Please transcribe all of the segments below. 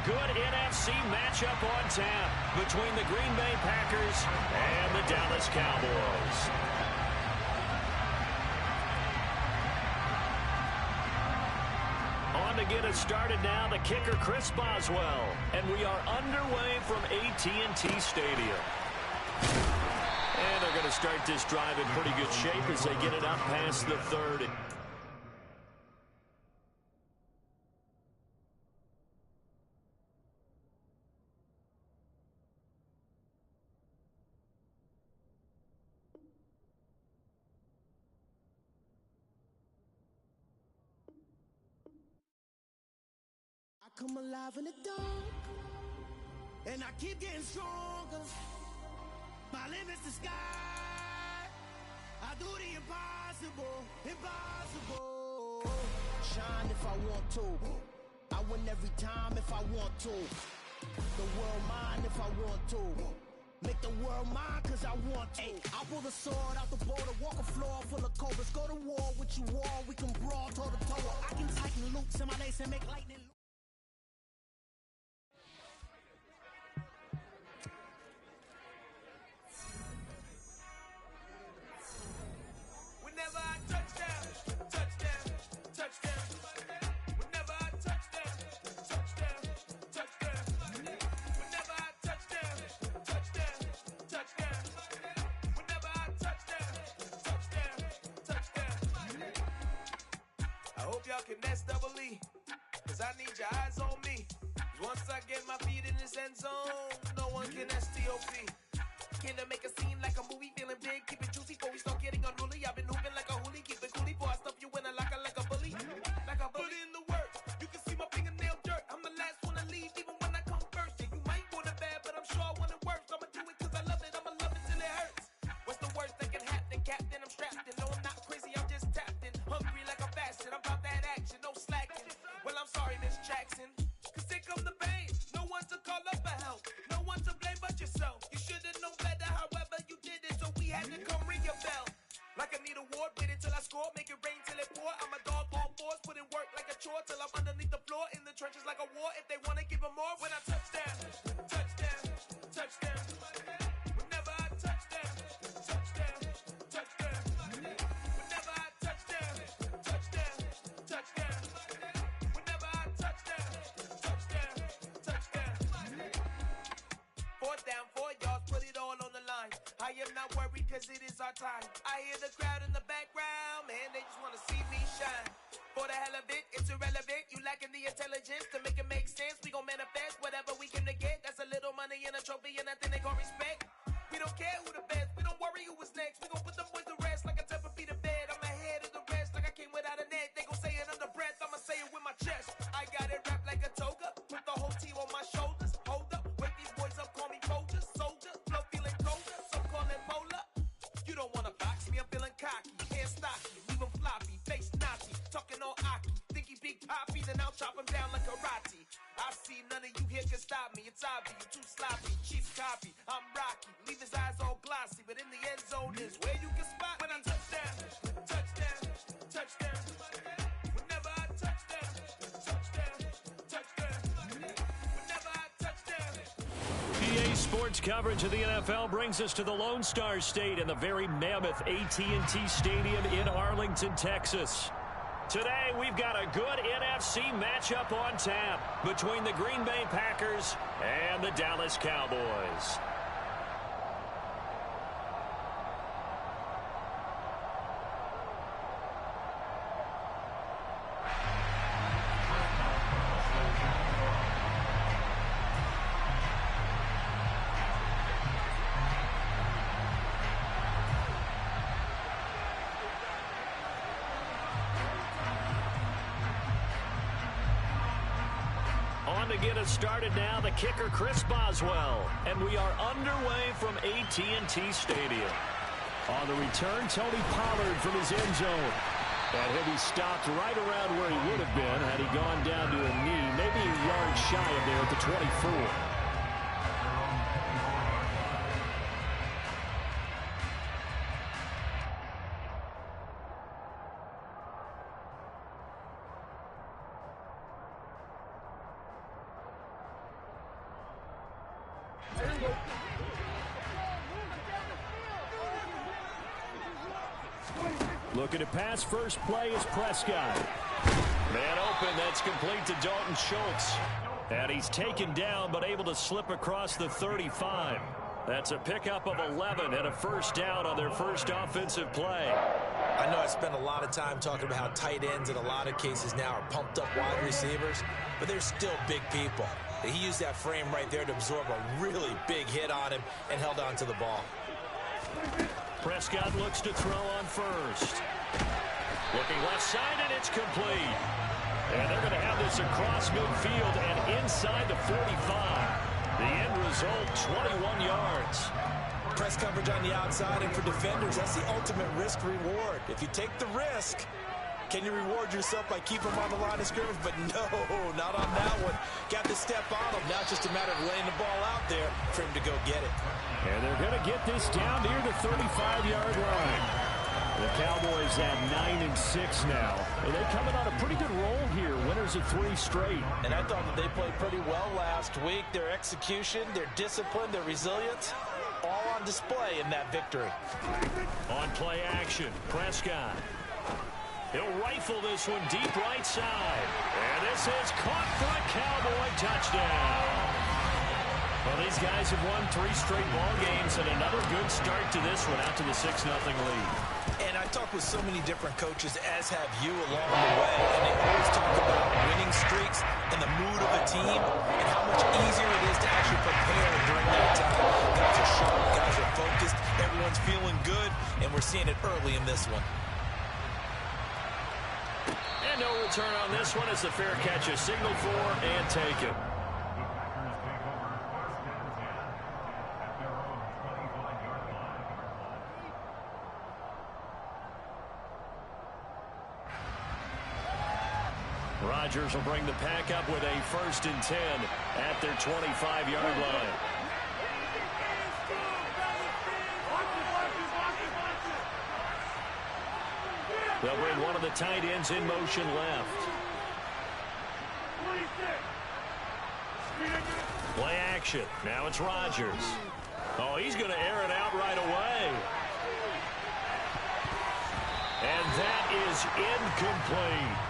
good NFC matchup on tap between the Green Bay Packers and the Dallas Cowboys. On to get us started now, the kicker, Chris Boswell. And we are underway from AT&T Stadium. And they're going to start this drive in pretty good shape as they get it up past the 30. I come alive in the dark, and I keep getting stronger. My limit's the sky. I do the impossible, impossible. Shine if I want to. I win every time if I want to. The world mine if I want to. Make the world mine cause I want to. I pull the sword out the border, walk a floor full of cobras. Go to war with you all, we can brawl toe to toe. I can tighten loops in my lace and make lightning. Whenever I touchdown, touchdown, touchdown. Whenever I touchdown, touchdown, touchdown. Whenever I touchdown, touchdown, touchdown. Whenever I touchdown, touchdown, touchdown. I hope y'all can nest double E, cause I need your eyes on me. 'Cause once I get my feet in this end zone, no one can STOP. Can I make a scene like a movie, feeling big, keep it juicy before we start getting unruly. I've been hooping like a hoolie, keep it coolie before I stuff you in a locker like a bully. Like a bully. Put in the work, you can see my fingernail dirt. I'm the last one to leave, even when I come first. Yeah, you might want it bad, but I'm sure I want it worse. I'ma do it cause I love it, I'ma love it till it hurts. What's the worst that can happen, Captain? I'm strapped in, no I'm not crazy, I'm just tapped in. Hungry like I'm fasting, I'm about that action, no slacking. Well, I'm sorry, Miss Jackson, cause here come the pain. No one to call up for help, no one to blame but yourself. You should've known better, however you did it, so we had to come ring your bell. Like I need a ward, wait until I score, make it rain till it pour. I'm a dog, all fours, put in work like a chore till I'm underneath the floor, in the trenches like a war. If they wanna give them more, when I touchdown, touchdown, touchdown. Whenever I touchdown, touchdown, touchdown. Whenever I touchdown, touchdown, touchdown. Whenever I touchdown, touchdown, touchdown. Fourth down, 4 yards, put it all on the line. I am not worried cause it is our time. I hear the crowd in the background, man, they just wanna see me shine. For the hell of it, it's irrelevant. You lacking the intelligence to make it make sense. We gon' manifest whatever we came to get. That's a little money and a trophy and nothing they call respect. We don't care who the best, we don't worry who was next. We gon' put them boys to rest like a temper feet of bed. I'm ahead of the rest like I came without a net. They gon' say it under breath, I'ma say it with my chest. I got it wrapped like a toga, put the whole team on my shoulders. Hold up, wake these boys up, call me Folgers, soldier. Flow feeling colder, some call it polar. You don't wanna box me, I'm feeling cocky. Hair stocky, leave 'em floppy, face Nazi. Talking all Aki, think he big poppy, then I'll chop him down like karate. I see none of you here can stop me. It's obvious, you too sloppy, cheap copy. I'm Rocky, leave his eyes all glossy, but in the end zone is where you can spot when I touchdown, touchdown, touchdown. Whenever I touchdown, touchdown, touchdown. Whenever I touchdown. PA Sports coverage of the NFL brings us to the Lone Star State in the very mammoth AT&T Stadium in Arlington, Texas. Today, we've got a good NFC matchup on tap between the Green Bay Packers and the Dallas Cowboys. On to get us started now, the kicker, Chris Boswell. And we are underway from AT&T Stadium. On the return, Tony Pollard from his end zone. And he'll be stopped right around where he would have been had he gone down to a knee, maybe a yard shy of there at the 24. Looking to pass. First play is Prescott. Man open. That's complete to Dalton Schultz. And he's taken down but able to slip across the 35. That's a pickup of 11 and a first down on their first offensive play. I know I spent a lot of time talking about how tight ends in a lot of cases now are pumped up wide receivers, but they're still big people. He used that frame right there to absorb a really big hit on him and held on to the ball. Prescott looks to throw on first. Looking left side, and it's complete. And they're going to have this across midfield and inside the 45. The end result, 21 yards. Press coverage on the outside, and for defenders, that's the ultimate risk-reward. If you take the risk, can you reward yourself by keeping them on the line of scrimmage? But no, not on that one. Got to step on him. Now it's just a matter of laying the ball out there for him to go get it. And they're going to get this down near the 35-yard line. The Cowboys at 9-6 now. And they're coming on a pretty good roll here. Winners of 3 straight. And I thought that they played pretty well last week. Their execution, their discipline, their resilience, all on display in that victory. On play action, Prescott. He'll rifle this one deep right side. And this is caught for a Cowboy touchdown. Well, these guys have won 3 straight ball games and another good start to this one out to the 6-0 lead. And I talked with so many different coaches, as have you along the way, and they always talk about winning streaks and the mood of a team and how much easier it is to actually prepare during that time. Guys are sharp, guys are focused, everyone's feeling good, and we're seeing it early in this one. And no return on this one as the fair catch is signaled for and taken. Rodgers will bring the pack up with a 1st and 10 at their 25-yard line. They'll bring one of the tight ends in motion left. Play action. Now it's Rodgers. Oh, he's going to air it out right away. And that is incomplete.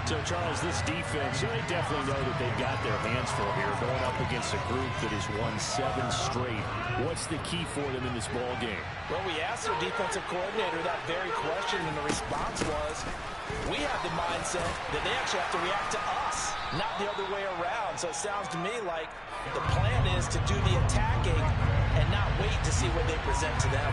So, Charles, this defense, they definitely know that they've got their hands full here going up against a group that has won 7 straight. What's the key for them in this ball game? Well, we asked their defensive coordinator that very question, and the response was, we have the mindset that they actually have to react to us, not the other way around. So it sounds to me like the plan is to do the attacking and not wait to see what they present to them.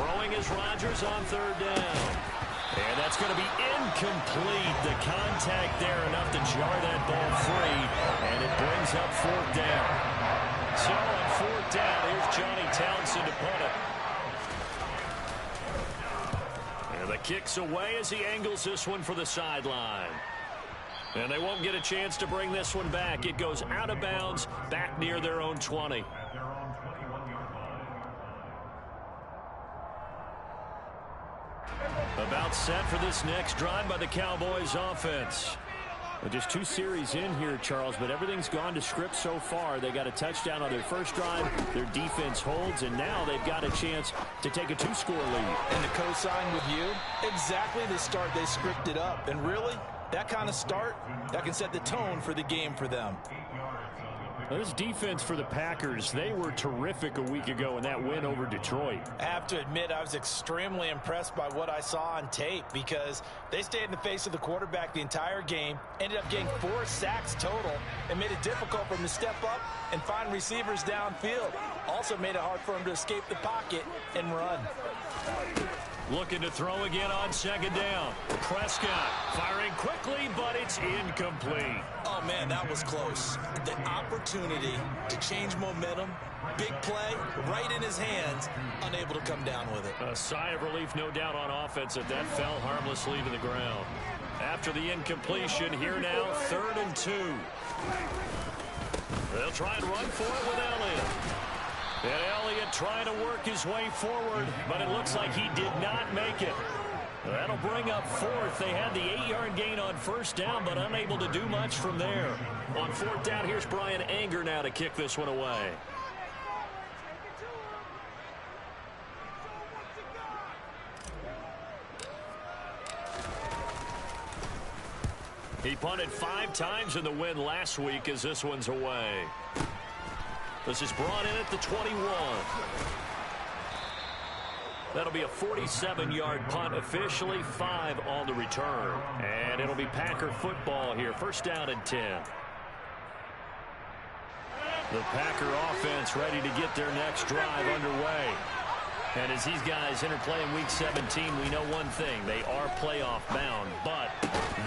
Throwing is Rodgers on 3rd down. And that's going to be incomplete. The contact there enough to jar that ball free. And it brings up 4th down. So on 4th down, here's Johnny Townsend to punt it. And the kick's away as he angles this one for the sideline. And they won't get a chance to bring this one back. It goes out of bounds back near their own 20. About set for this next drive by the Cowboys offense. Well, just 2 series in here, Charles, but everything's gone to script so far. They got a touchdown on their first drive. Their defense holds, and now they've got a chance to take a 2-score lead. And to co-sign with you, exactly the start they scripted up. And really, that kind of start, that can set the tone for the game for them. Well, this defense for the Packers, they were terrific a week ago in that win over Detroit. I have to admit, I was extremely impressed by what I saw on tape because they stayed in the face of the quarterback the entire game, ended up getting 4 sacks total, and made it difficult for him to step up and find receivers downfield. Also made it hard for him to escape the pocket and run. Looking to throw again on 2nd down. Prescott firing quickly, but it's incomplete. Oh, man, that was close. The opportunity to change momentum, big play, right in his hands, unable to come down with it. A sigh of relief, no doubt, on offense that fell harmlessly to the ground. After the incompletion, here now, 3rd and 2. They'll try and run for it with Elliott. And Elliott trying to work his way forward, but it looks like he did not make it. That'll bring up fourth. They had the 8-yard gain on first down, but unable to do much from there. On fourth down, here's Brian Anger now to kick this one away. He punted 5 times in the win last week as this one's away. This is brought in at the 21. That'll be a 47-yard punt, officially 5 on the return. And it'll be Packer football here, first down and 10. The Packer offense ready to get their next drive underway. And as these guys interplay in Week 17, we know one thing. They are playoff bound, but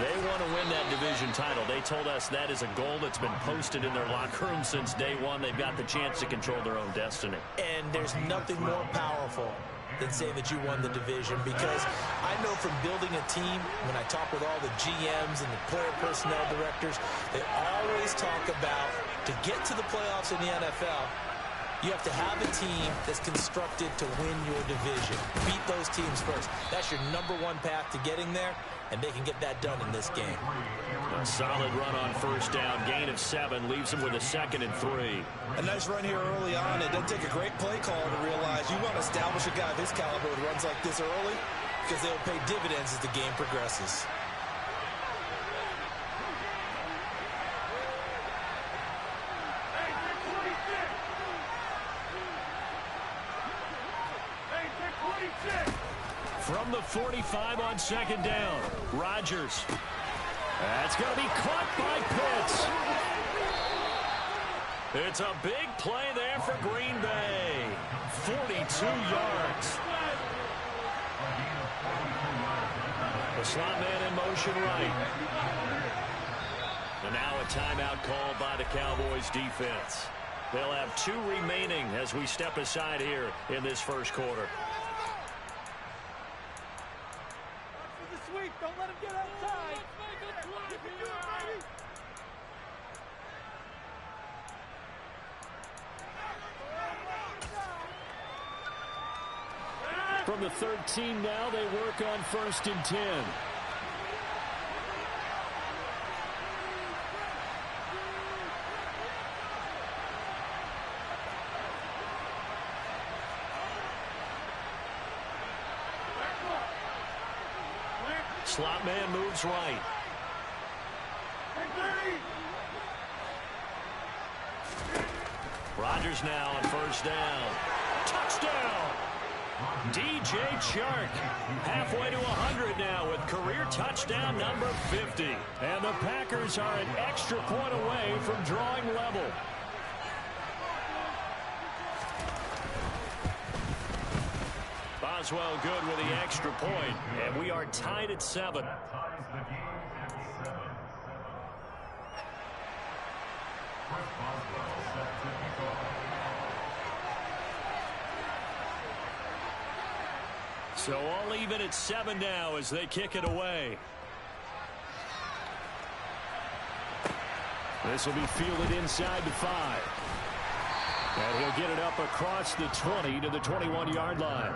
they want to win that division title. They told us that is a goal that's been posted in their locker room since day one. They've got the chance to control their own destiny. And there's nothing more powerful than saying that you won the division, because I know from building a team, when I talk with all the GMs and the player personnel directors, they always talk about, to get to the playoffs in the NFL, you have to have a team that's constructed to win your division. Beat those teams first. That's your #1 path to getting there, and they can get that done in this game. A solid run on first down. Gain of 7 leaves him with a 2nd and 3. A nice run here early on. It doesn't take a great play caller to realize you want to establish a guy of his caliber with runs like this early, because they'll pay dividends as the game progresses. From the 45 on 2nd down, Rodgers. That's going to be caught by Pitts. It's a big play there for Green Bay. 42 yards. The slot man in motion right. And now a timeout called by the Cowboys defense. They'll have 2 remaining as we step aside here in this first quarter. Don't let him get outside. From the 13 now, they work on 1st and 10. Slot man moves right. Rodgers now on 1st down. Touchdown! DJ Chark halfway to 100 now with career touchdown number 50. And the Packers are an extra point away from drawing level. Boswell good with the extra point, and we are tied at 7. So all even at 7 now as they kick it away. This will be fielded inside the 5. And he'll get it up across the 20 to the 21-yard line.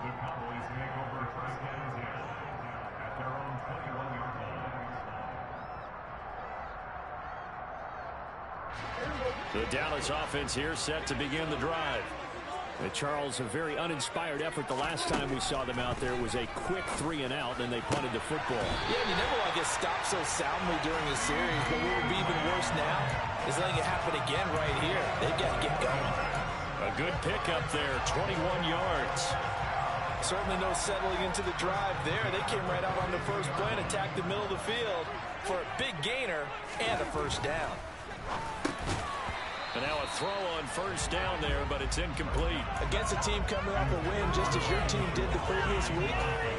The Cowboys take over first downs at their own 21-yard line. The Dallas offense here set to begin the drive. Charles, a very uninspired effort the last time we saw them out there. It was a quick 3 and out, and they punted the football. Yeah, you never want to get stopped so soundly during the series, but what would be even worse now is letting it happen again right here. They've got to get going. A good pickup there, 21 yards. Certainly no settling into the drive there. They came right out on the first play and attacked the middle of the field for a big gainer and a first down. And now a throw on 1st down there, but it's incomplete. Against a team coming off a win just as your team did the previous week,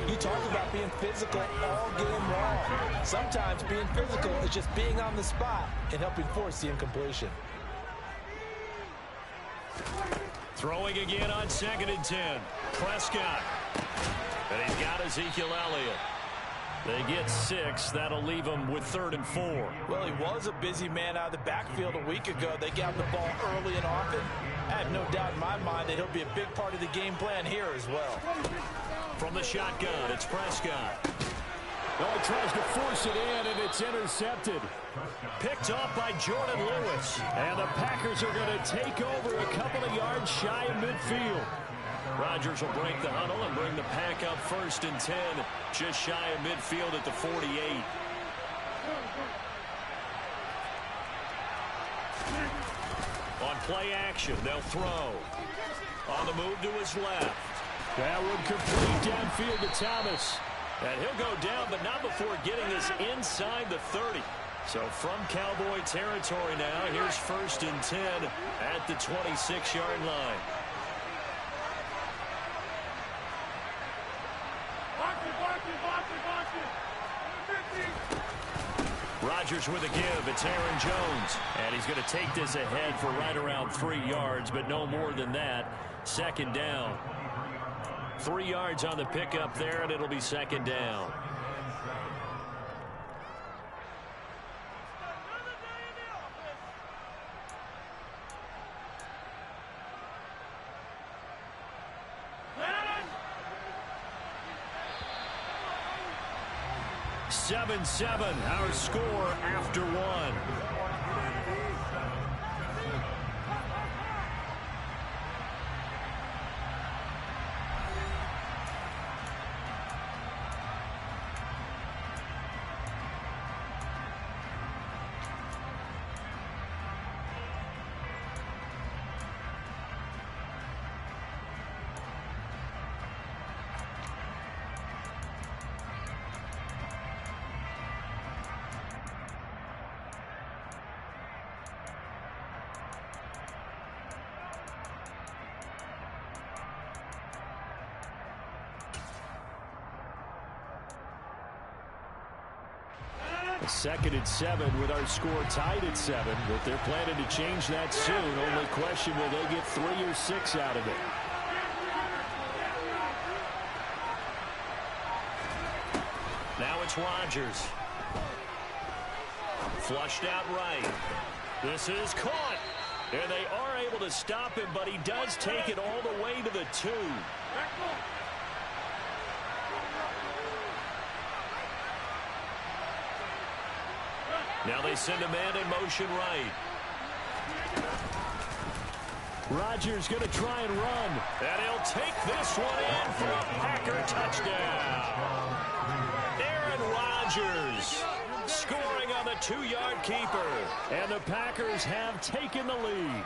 you talk about being physical all game long. Sometimes being physical is just being on the spot and helping force the incompletion. Throwing again on 2nd and 10. Prescott. And he's got Ezekiel Elliott. They get 6. That'll leave them with 3rd and 4. Well, he was a busy man out of the backfield a week ago. They got the ball early and often. I have no doubt in my mind that he'll be a big part of the game plan here as well. From the shotgun, it's Prescott. Well, he tries to force it in, and it's intercepted. Picked off by Jordan Lewis. And the Packers are going to take over a couple of yards shy of midfield. Rodgers will break the huddle and bring the Pack up 1st and 10, just shy of midfield at the 48. On play action, they'll throw. On the move to his left. That one complete downfield to Thomas. And he'll go down, but not before getting us inside the 30. So from Cowboy territory now, here's 1st and 10 at the 26-yard line. Rodgers with a give. It's Aaron Jones. And he's going to take this ahead for right around 3 yards, but no more than that. 2nd down. 3 yards on the pickup there, and it'll be 2nd down. Seven, our score after 1. A 2nd and 7 with our score tied at 7, but they're planning to change that soon. Only question, will they get 3 or 6 out of it? Now it's Rodgers. Flushed out right. This is caught. And they are able to stop him, but he does take it all the way to the 2. Now they send a man in motion right. Rodgers going to try and run. And he'll take this one in for a Packer touchdown. Aaron Rodgers scoring on the 2-yard keeper. And the Packers have taken the lead.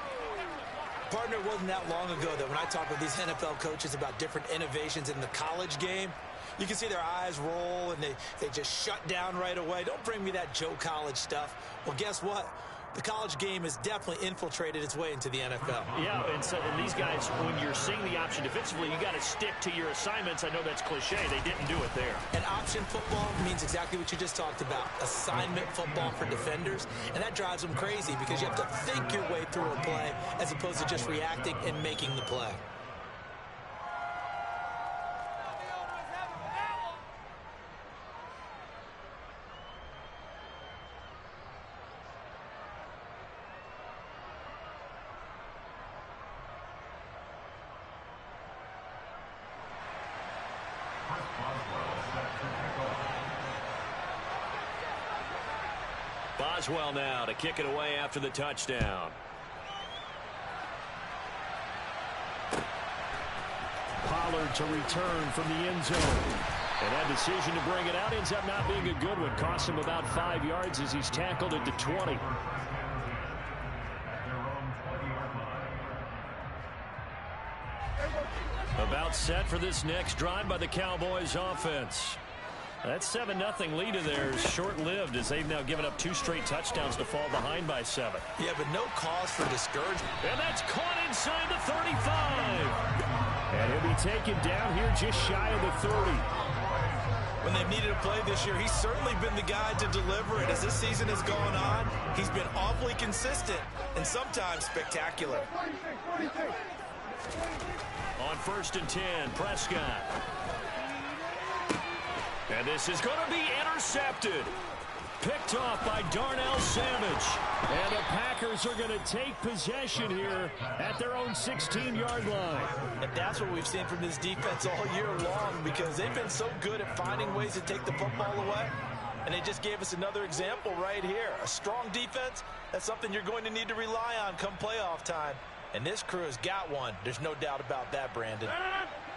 Partner, it wasn't that long ago that when I talk with these NFL coaches about different innovations in the college game, you can see their eyes roll and they just shut down right away. Don't bring me that Joe College stuff. Well, guess what? The college game has definitely infiltrated its way into the NFL. Yeah, and these guys, when you're seeing the option defensively, you got to stick to your assignments. I know that's cliche. They didn't do it there. And option football means exactly what you just talked about. Assignment football for defenders. And that drives them crazy because you have to think your way through a play as opposed to just reacting and making the play. Boswell now to kick it away after the touchdown. Pollard to return from the end zone. And that decision to bring it out ends up not being a good one. Cost him about 5 yards as he's tackled at the 20. About set for this next drive by the Cowboys offense. That 7-0 lead of theirs short-lived as they've now given up 2 straight touchdowns to fall behind by 7. Yeah, but no cause for discouragement. And that's caught inside the 35. And he'll be taken down here just shy of the 30. When they've needed a play this year, he's certainly been the guy to deliver it. As this season has gone on, he's been awfully consistent and sometimes spectacular. On 1st and 10, Prescott. And this is going to be intercepted. Picked off by Darnell Savage. And the Packers are going to take possession here at their own 16-yard line. And that's what we've seen from this defense all year long, because they've been so good at finding ways to take the football away. And they just gave us another example right here. A strong defense, that's something you're going to need to rely on come playoff time. And this crew has got one. There's no doubt about that, Brandon.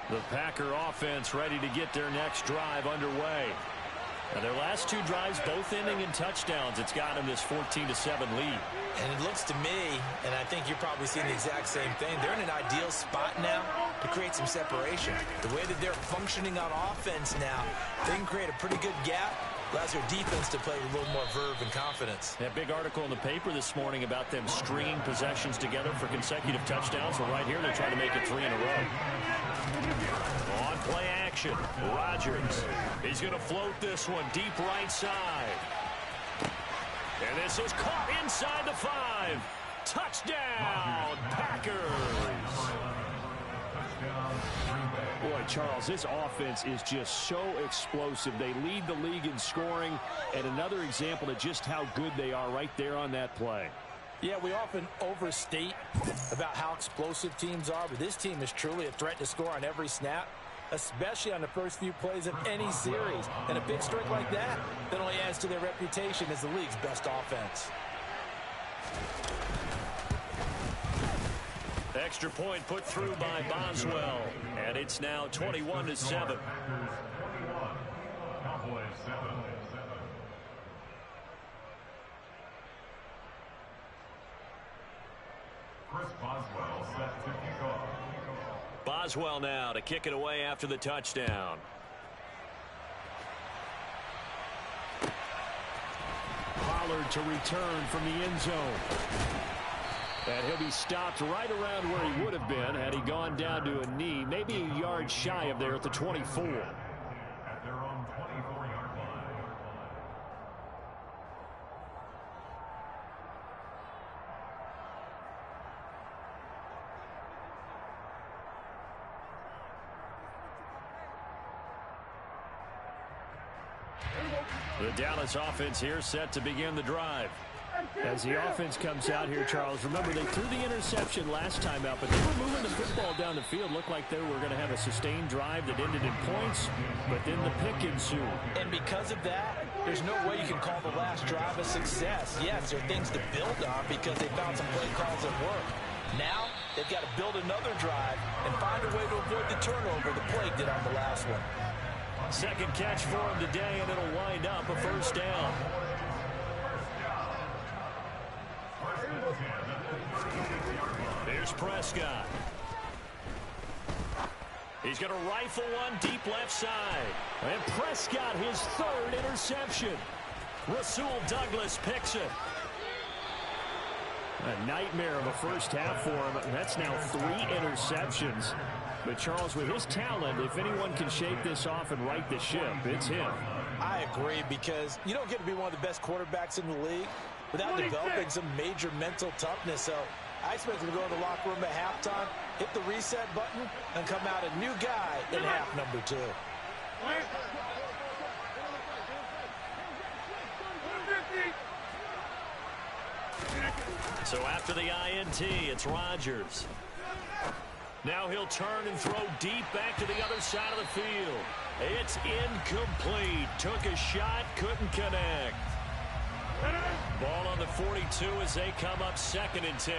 The Packer offense ready to get their next drive underway. Now their last two drives both ending in touchdowns. It's got them this 14-7 lead. And it looks to me, and I think you're probably seeing the exact same thing, they're in an ideal spot now to create some separation. The way that they're functioning on offense now, they can create a pretty good gap. Allows their defense to play with a little more verve and confidence. That big article in the paper this morning about them stringing possessions together for consecutive touchdowns. Well, right here, they're trying to make it 3 in a row. On play action, Rodgers. He's going to float this one deep right side. And this is caught inside the 5. Touchdown, Packers. Boy, Charles, this offense is just so explosive. They lead the league in scoring, and another example of just how good they are right there on that play. Yeah, we often overstate about how explosive teams are, but this team is truly a threat to score on every snap, especially on the first few plays of any series. And a big streak like that only adds to their reputation as the league's best offense. Extra point put through by Boswell, and it's now 21-7. Chris Boswell set to kick off. Boswell now to kick it away after the touchdown. Pollard to return from the end zone. And he'll be stopped right around where he would have been had he gone down to a knee, maybe a yard shy of there at the 24. At their own 24-yard line. The Dallas offense here set to begin the drive. As the offense comes out here, Charles, remember they threw the interception last time out, but they were moving the football down the field. Looked like they were going to have a sustained drive that ended in points, but then the pick ensued. And because of that, there's no way you can call the last drive a success. Yes, there are things to build on because they found some play calls that work. Now, they've got to build another drive and find a way to avoid the turnover the play did on the last one. Second catch for him today, and it'll wind up a first down. Here's Prescott. He's going to rifle one deep left side. And Prescott, his third interception. Rasul Douglas picks it. A nightmare of a first half for him. That's now 3 interceptions. But, Charles, with his talent, if anyone can shake this off and right the ship, it's him. I agree, because you don't get to be one of the best quarterbacks in the league without developing some major mental toughness. So I expect him to go in the locker room at halftime, hit the reset button, and come out a new guy in half number 2. So after the INT, it's Rodgers. Now he'll turn and throw deep back to the other side of the field. It's incomplete. Took a shot, couldn't connect. Ball on the 42 as they come up 2nd and 10.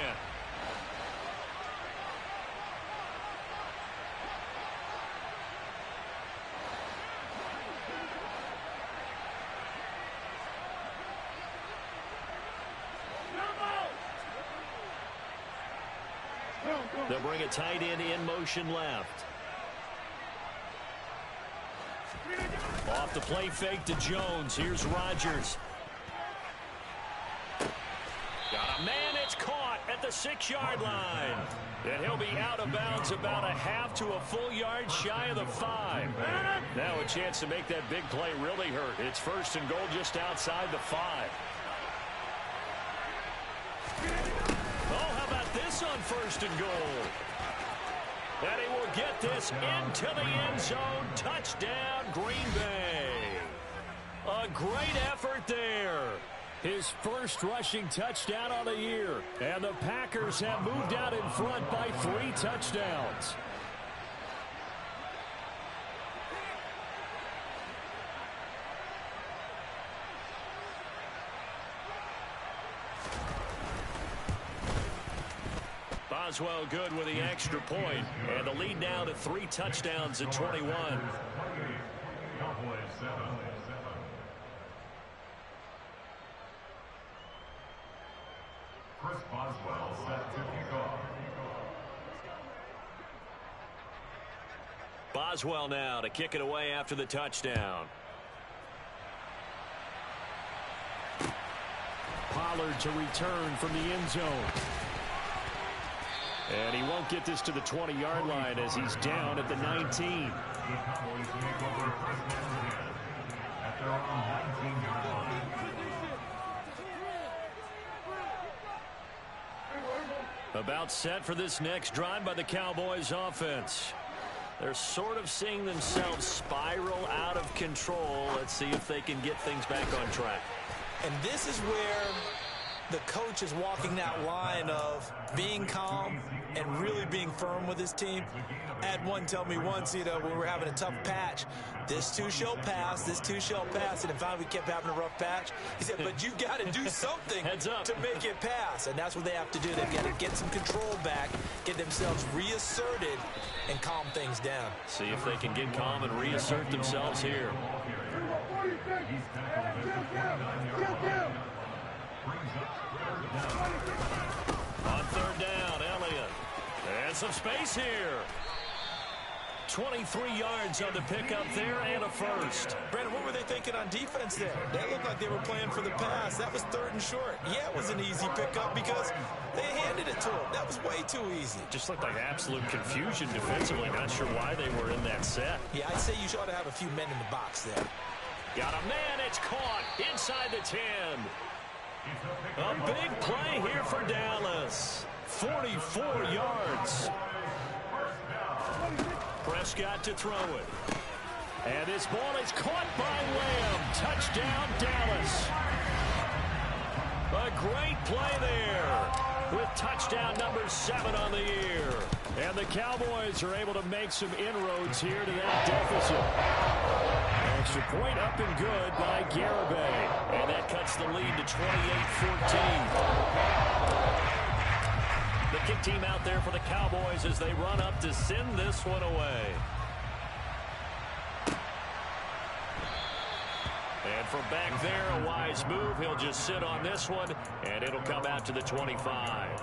They'll bring a tight end in motion left. Off the play fake to Jones. Here's Rodgers. Got a man. It's caught at the 6-yard line. And he'll be out of bounds about a half to a full yard shy of the 5. Now a chance to make that big play really hurt. It's 1st and goal just outside the 5. Oh, how about this on 1st and goal? And he will get this into the end zone. Touchdown, Green Bay. A great effort there. His first rushing touchdown of the year. And the Packers have moved out in front by 3 touchdowns. Boswell good with the extra point. And the lead now to 3 touchdowns at 21. Chris Boswell set to kick off. Boswell now to kick it away after the touchdown. Pollard to return from the end zone. And he won't get this to the 20-yard line as he's down at the 19. The Cowboys take over first down at their own 19-yard line. About set for this next drive by the Cowboys offense. They're sort of seeing themselves spiral out of control. Let's see if they can get things back on track. And this is where the coach is walking that line of being calm and really being firm with his team. I had one tell me once, when we were having a tough patch, this too shall pass, this too shall pass. And in fact, we kept having a rough patch. He said, but you got to do something Heads up. to make it pass. And that's what they have to do. They've got to get some control back, get themselves reasserted, and calm things down. See if they can get calm and reassert themselves here. On third down, Elliott. And some space here. 23 yards on the pickup there and a first. Brandon, what were they thinking on defense there? They looked like they were playing for the pass. That was 3rd and short. Yeah, it was an easy pickup because they handed it to him. That was way too easy. Just looked like absolute confusion defensively. Not sure why they were in that set. Yeah, I'd say you ought to have a few men in the box there. Got a man. It's caught inside the 10. A big play here for Dallas. 44 yards. Prescott to throw it. And this ball is caught by Lamb. Touchdown, Dallas. A great play there with touchdown number 7 on the year. And the Cowboys are able to make some inroads here to that deficit. Extra point up and good by Garibay. And that cuts the lead to 28-14. The kick team out there for the Cowboys as they run up to send this one away. And from back there, a wise move. He'll just sit on this one, and it'll come out to the 25.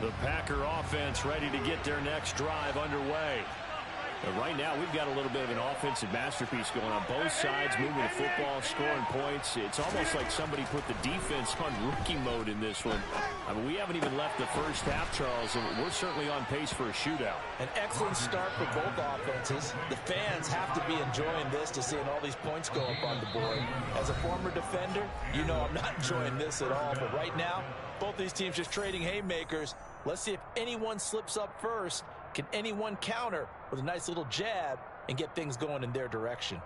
The Packer offense ready to get their next drive underway. And right now, we've got a little bit of an offensive masterpiece going on both sides, moving the football, scoring points. It's almost like somebody put the defense on rookie mode in this one. I mean, we haven't even left the first half, Charles, and we're certainly on pace for a shootout. An excellent start for both offenses. The fans have to be enjoying this to seeing all these points go up on the board. As a former defender, you know I'm not enjoying this at all. But right now, both these teams just trading haymakers. Let's see if anyone slips up first. Can anyone counter with a nice little jab and get things going in their direction?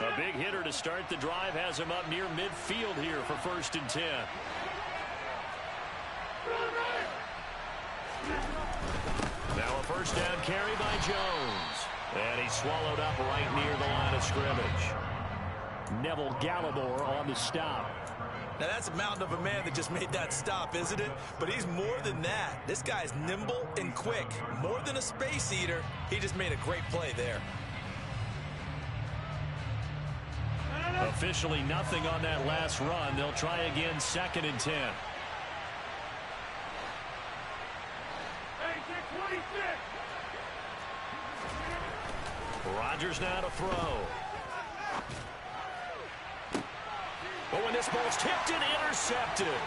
A big hitter to start the drive has him up near midfield here for 1st and 10. Now a first down carry by Jones. And he's swallowed up right near the line of scrimmage. Neville Gallimore on the stop. Now that's a mountain of a man that just made that stop, isn't it? But he's more than that. This guy's nimble and quick. More than a space eater, he just made a great play there. Officially nothing on that last run. They'll try again 2nd and 10. Rodgers now to throw. This ball's tipped and intercepted.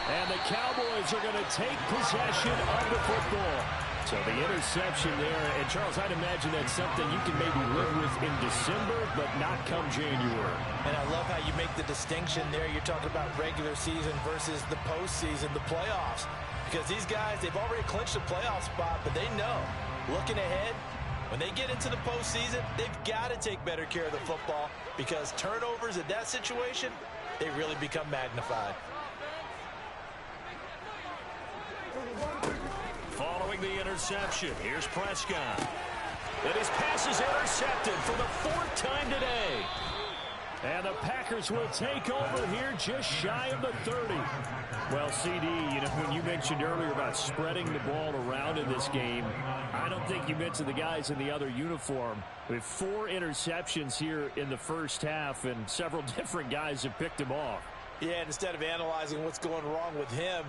And the Cowboys are going to take possession of the football. So the interception there. And, Charles, I'd imagine that's something you can maybe live with in December, but not come January. And I love how you make the distinction there. You're talking about regular season versus the postseason, the playoffs. Because these guys, they've already clinched a playoff spot, but they know, looking ahead, when they get into the postseason, they've got to take better care of the football because turnovers in that situation, they really become magnified. Following the interception, here's Prescott. And his pass is intercepted for the 4th time today. And the Packers will take over here just shy of the 30. Well, CD, you know, when you mentioned earlier about spreading the ball around in this game, I don't think you mentioned the guys in the other uniform. With 4 interceptions here in the first half, and several different guys have picked him off. Yeah, and instead of analyzing what's going wrong with him,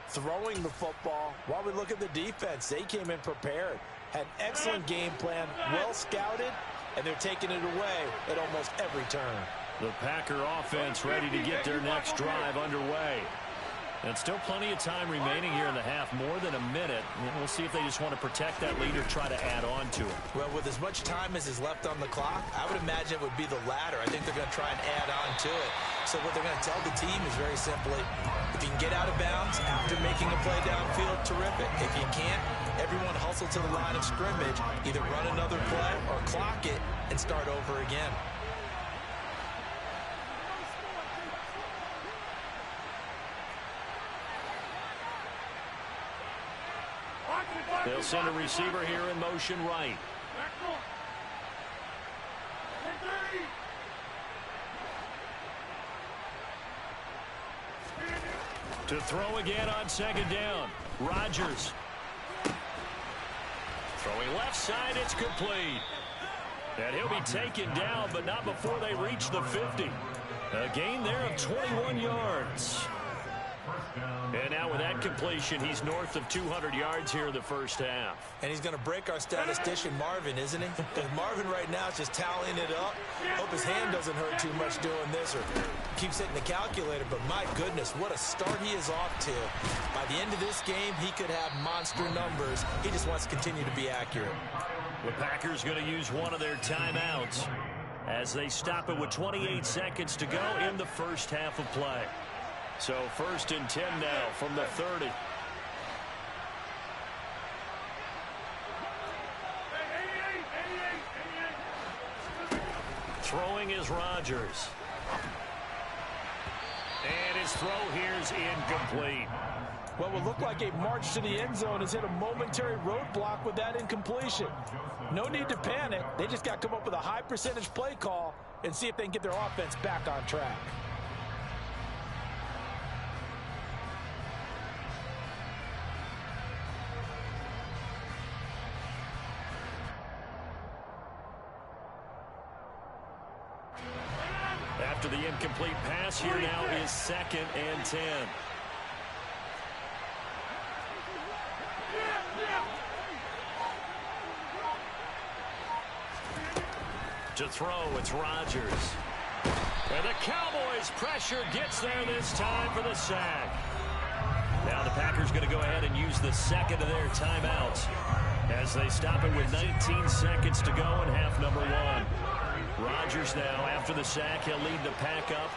throwing the football, while we look at the defense, they came in prepared, had an excellent game plan, well scouted, and they're taking it away at almost every turn. The Packer offense ready to get their next drive underway. And still plenty of time remaining here in the half, more than a minute. We'll see if they just want to protect that lead or try to add on to it. Well, with as much time as is left on the clock, I would imagine it would be the latter. I think they're going to try and add on to it. So what they're going to tell the team is very simply, if you can get out of bounds after making a play downfield, terrific. If you can't, everyone hustle to the line of scrimmage, either run another play or clock it and start over again. They'll send a receiver here in motion right. To throw again on 2nd down. Rodgers. Throwing left side, it's complete. And he'll be taken down, but not before they reach the 50. A gain there of 21 yards. And now with that completion, he's north of 200 yards here in the first half. And he's going to break our statistician, Marvin, isn't he? Because Marvin right now is just tallying it up. Hope his hand doesn't hurt too much doing this or keeps hitting the calculator. But my goodness, what a start he is off to. By the end of this game, he could have monster numbers. He just wants to continue to be accurate. The Packers going to use one of their timeouts as they stop it with 28 seconds to go in the first half of play. So 1st and 10 now from the 30. Throwing is Rodgers. And his throw here's incomplete. What would look like a march to the end zone has hit a momentary roadblock with that incompletion. No need to panic. They just got to come up with a high percentage play call and see if they can get their offense back on track. After the incomplete pass, here now is 2nd and 10. To throw, it's Rodgers. And the Cowboys' pressure gets there this time for the sack. Now the Packers going to go ahead and use the 2nd of their timeouts as they stop it with 19 seconds to go in half number 1. Rodgers now, after the sack, he'll lead the Pack up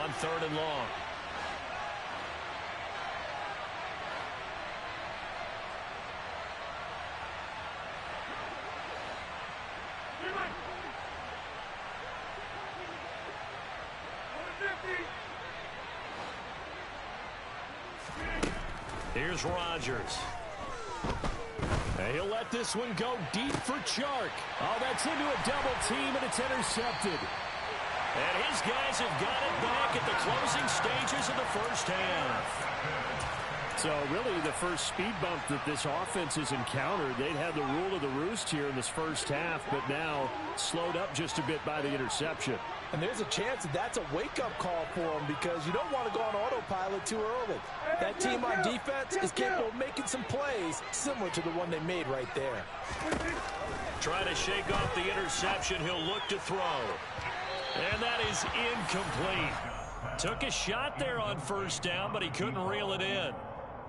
on 3rd and long. Here's Rodgers. And he'll let this one go deep for Chark. Oh, that's into a double team, and it's intercepted. And his guys have got it back at the closing stages of the first half. So really the first speed bump that this offense has encountered, they'd had the rule of the roost here in this first half, but now slowed up just a bit by the interception. And there's a chance that that's a wake-up call for them because you don't want to go on autopilot too early. That team on defense is capable of making some plays similar to the one they made right there. Trying to shake off the interception. He'll look to throw. And that is incomplete. Took a shot there on first down, but he couldn't reel it in.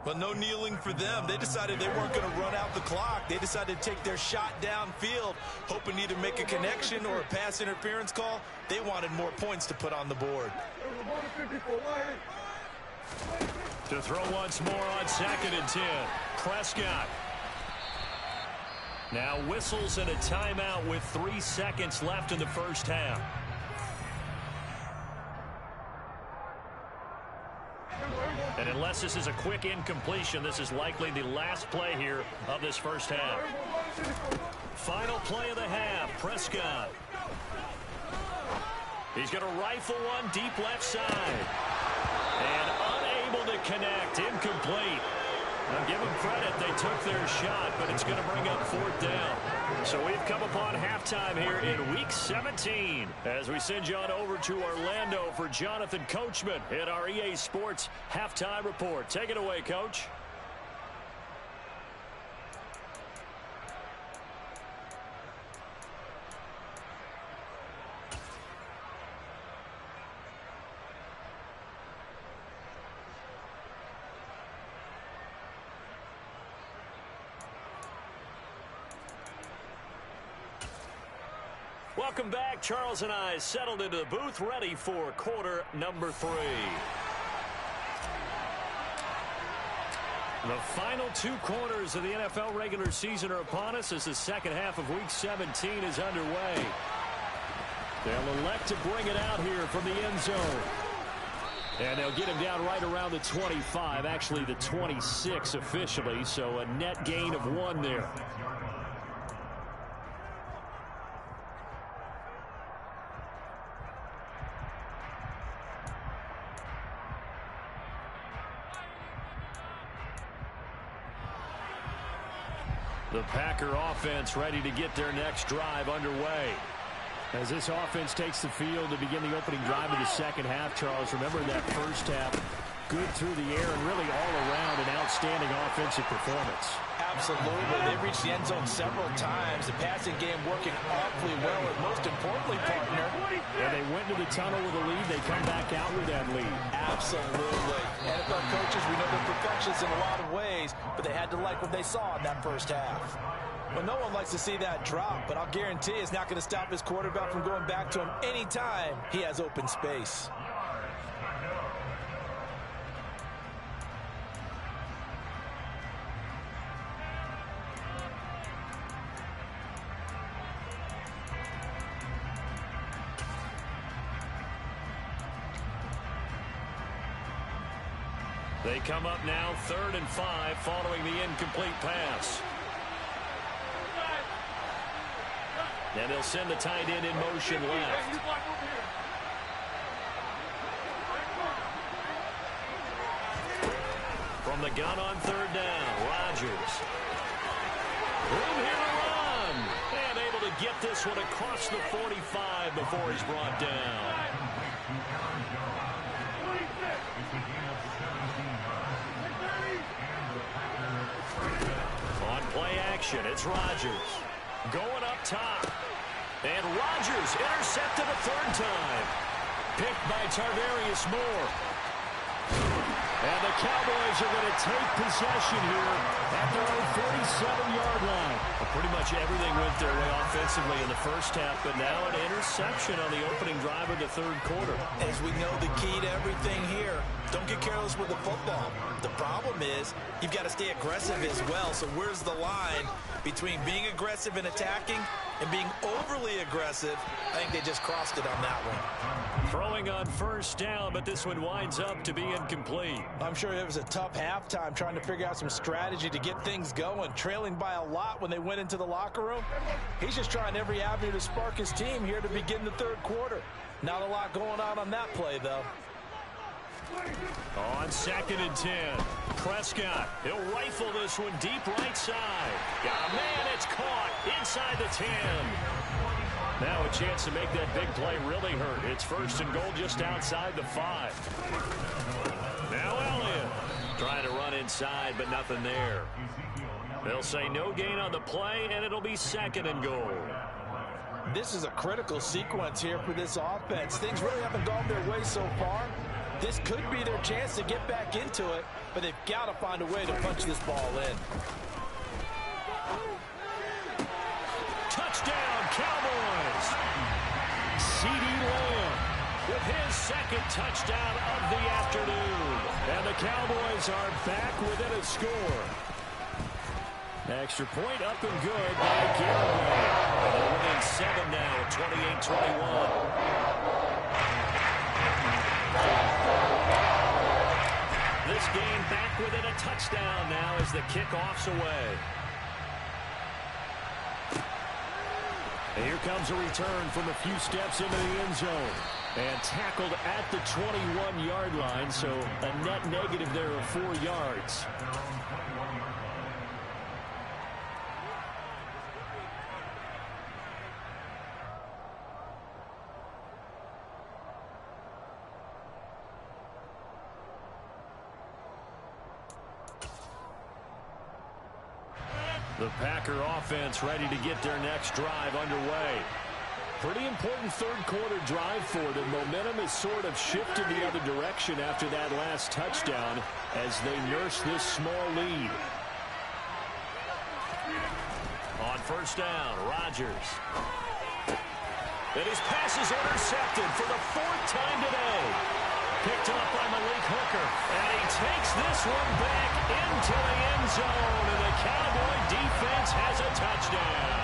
But no kneeling for them. They decided they weren't going to run out the clock. They decided to take their shot downfield, hoping to either make a connection or a pass interference call. They wanted more points to put on the board. To throw once more on 2nd and 10. Prescott. Now whistles and a timeout with 3 seconds left in the first half. And unless this is a quick incompletion, this is likely the last play here of this first half. Final play of the half, Prescott. He's going to rifle one deep left side. And unable to connect, incomplete. Now give them credit, they took their shot, but it's going to bring up 4th down. So we've come upon halftime here in Week 17 as we send you on over to Orlando for Jonathan Coachman in our EA Sports Halftime Report. Take it away, Coach. Welcome back. Charles and I settled into the booth, ready for quarter number 3. The final 2 quarters of the NFL regular season are upon us as the second half of Week 17 is underway. They'll elect to bring it out here from the end zone. And they'll get him down right around the 25, actually the 26 officially, so a net gain of 1 there. The Packer offense ready to get their next drive underway. As this offense takes the field to begin the opening drive of the second half, Charles, remember that first half, good through the air and really all around an outstanding offensive performance. Absolutely. They reached the end zone several times. The passing game working awfully well, and most importantly, partner. And they went to the tunnel with a lead. They come back out with that lead. Absolutely. NFL coaches, we know they're perfectionists in a lot of ways, but they had to like what they saw in that first half. Well, no one likes to see that drop, but I'll guarantee it's not going to stop his quarterback from going back to him anytime he has open space. They come up now 3rd and 5 following the incomplete pass. And they'll send the tight end in motion left. From the gun on 3rd down, Rodgers. Room here to run. And able to get this one across the 45 before he's brought down. On play action, it's Rodgers. Going up top. And Rodgers intercepted a 3rd time. Picked by Tarvarius Moore. And the Cowboys are going to take possession here at their own 47-yard line. Well, pretty much everything went their way offensively in the first half, but now an interception on the opening drive of the 3rd quarter. As we know, the key to everything here, don't get careless with the football. The problem is you've got to stay aggressive as well. So where's the line between being aggressive and attacking and being overly aggressive? I think they just crossed it on that one. Throwing on 1st down, but this one winds up to be incomplete. I'm sure it was a tough halftime trying to figure out some strategy to get things going, trailing by a lot when they went into the locker room. He's just trying every avenue to spark his team here to begin the 3rd quarter. Not a lot going on that play, though. On 2nd and 10, Prescott, he'll rifle this one deep right side. Got a man, it's caught inside the 10. Now a chance to make that big play really hurt. It's 1st and goal just outside the 5. Now Elliott trying to run inside, but nothing there. They'll say no gain on the play, and it'll be 2nd and goal. This is a critical sequence here for this offense. Things really haven't gone their way so far. This could be their chance to get back into it, but they've got to find a way to punch this ball in. Touchdown, Cowboys! CeeDee Lamb with his 2nd touchdown of the afternoon. And the Cowboys are back within a score. Extra point up and good by Garraway. They're winning 7 now at 28-21. This game back within a touchdown now as the kickoff's away. And here comes a return from a few steps into the end zone. And tackled at the 21-yard line, so a net negative there of 4 yards. The Packer offense ready to get their next drive underway. Pretty important third-quarter drive for them. Momentum has sort of shifted the other direction after that last touchdown as they nurse this small lead. On 1st down, Rodgers. And his pass is intercepted for the 4th time today. Picked up by Malik Hooker. And he takes this one back into the end zone. And the Cowboy defense has a touchdown.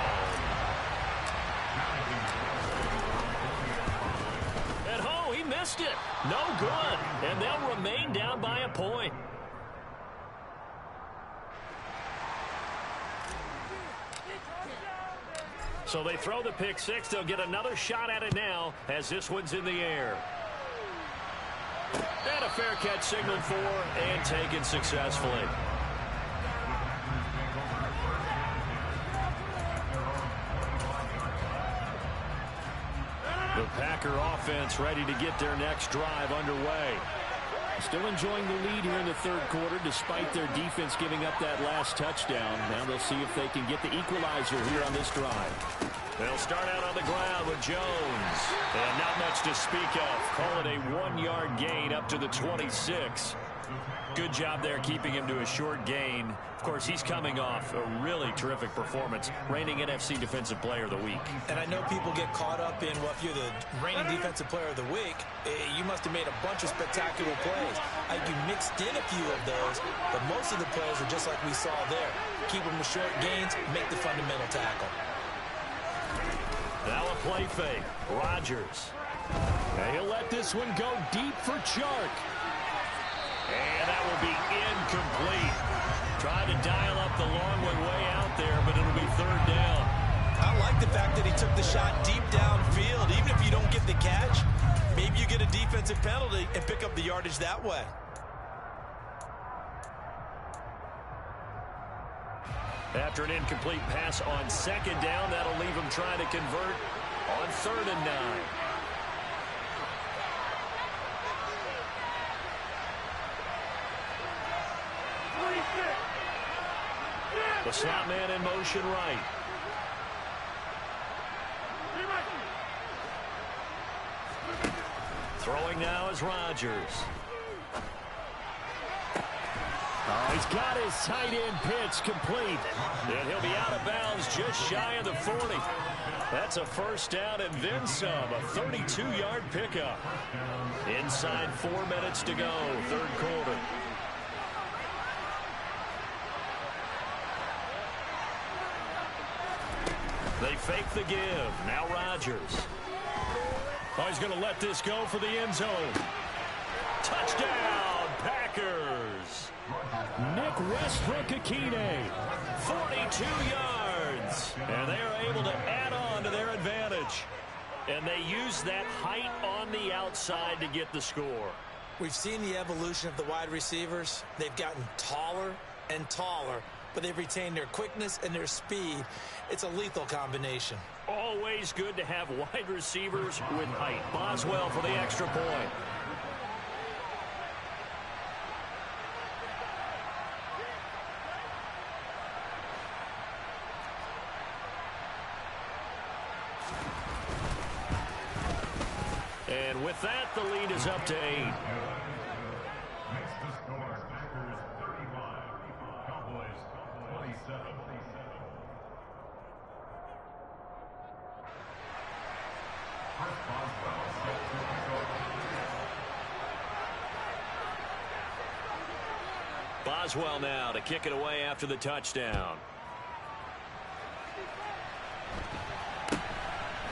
And oh, he missed it. No good. And they'll remain down by a point. So they throw the pick 6. They'll get another shot at it now as this one's in the air. And a fair catch signaled for and taken successfully. The Packer offense ready to get their next drive underway. Still enjoying the lead here in the third quarter despite their defense giving up that last touchdown. Now they'll see if they can get the equalizer here on this drive. They'll start out on the ground with Jones. And not much to speak of. Call it a 1-yard gain up to the 26. Good job there keeping him to a short gain. Of course, he's coming off a really terrific performance, reigning NFC Defensive Player of the Week. And I know people get caught up in, well, if you're the reigning Defensive Player of the Week, you must have made a bunch of spectacular plays. You mixed in a few of those, but most of the plays are just like we saw there. Keep them with short gains, make the fundamental tackle. Now a play fake. Rodgers. And he'll let this one go deep for Chark. And that will be incomplete. Trying to dial up the long one way out there, but it'll be 3rd down. I like the fact that he took the shot deep downfield. Even if you don't get the catch, maybe you get a defensive penalty and pick up the yardage that way. After an incomplete pass on 2nd down, that'll leave him trying to convert on 3rd and 9. The slot man in motion right. Throwing now is Rodgers. Oh, he's got his tight end pitch complete. And he'll be out of bounds just shy of the 40. That's a 1st down and then some. A 32-yard pickup. Inside 4 minutes to go, 3rd quarter. They fake the give. Now Rodgers. Oh, he's going to let this go for the end zone. Touchdown, Packers. Nick Westbrook-Ikhine, 42 yards. And they are able to add on to their advantage. And they use that height on the outside to get the score. We've seen the evolution of the wide receivers. They've gotten taller and taller, but they've retained their quickness and their speed. It's a lethal combination. Always good to have wide receivers with height. Boswell for the extra point. And with that, the lead is up to 8. Makes the score Packers 35, Cowboys 27. Chris Boswell set to kick off. Boswell now to kick it away after the touchdown.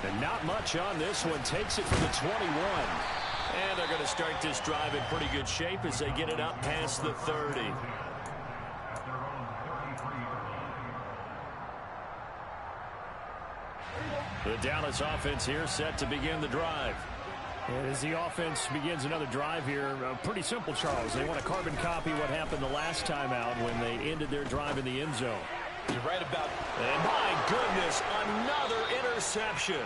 And not much on this one. Takes it from the 21. And they're going to start this drive in pretty good shape as they get it up past the 30. At their own 33. The Dallas offense here set to begin the drive. And as the offense begins another drive here, pretty simple, Charles. They want to carbon copy what happened the last time out when they ended their drive in the end zone. You're right about And my goodness, another interception.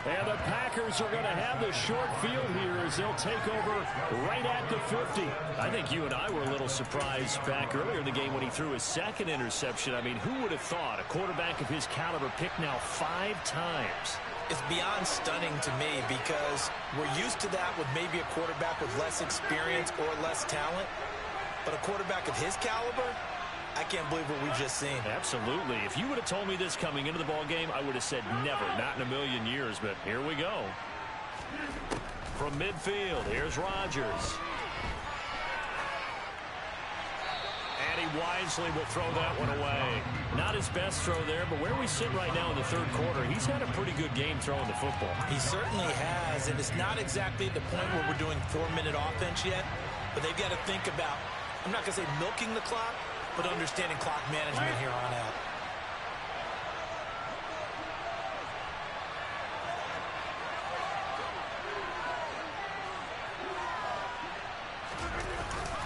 And the Packers are going to have the short field here as they'll take over right at the 50. I think you and I were a little surprised back earlier in the game when he threw his second interception. I mean, who would have thought a quarterback of his caliber picked now 5 times? It's beyond stunning to me because we're used to that with maybe a quarterback with less experience or less talent. But a quarterback of his caliber, I can't believe what we've just seen. Absolutely. If you would have told me this coming into the ball game, I would have said never, not in a million years. But here we go. From midfield, here's Rodgers. And he wisely will throw that one away. Not his best throw there, but where we sit right now in the third quarter, he's had a pretty good game throwing the football. He certainly has, and it's not exactly the point where we're doing 4-minute offense yet, but they've got to think about, I'm not going to say milking the clock, but understanding clock management here on out.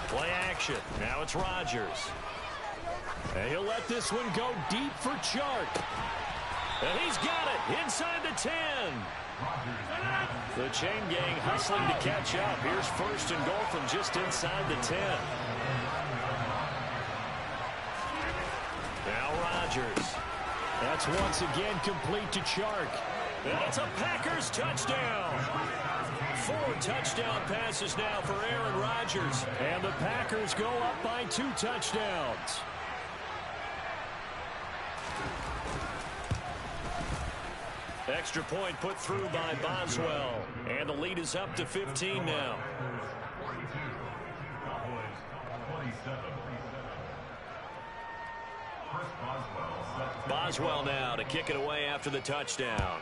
Play action. Now it's Rodgers. And he'll let this one go deep for Chark. And he's got it inside the 10. The chain gang hustling to catch up. Here's first and goal from just inside the 10. Now Rodgers. That's once again complete to Chark. And it's a Packers touchdown. 4 touchdown passes now for Aaron Rodgers. And the Packers go up by 2 touchdowns. Extra point put through by Boswell. And the lead is up to 15 now. Boswell now to kick it away after the touchdown.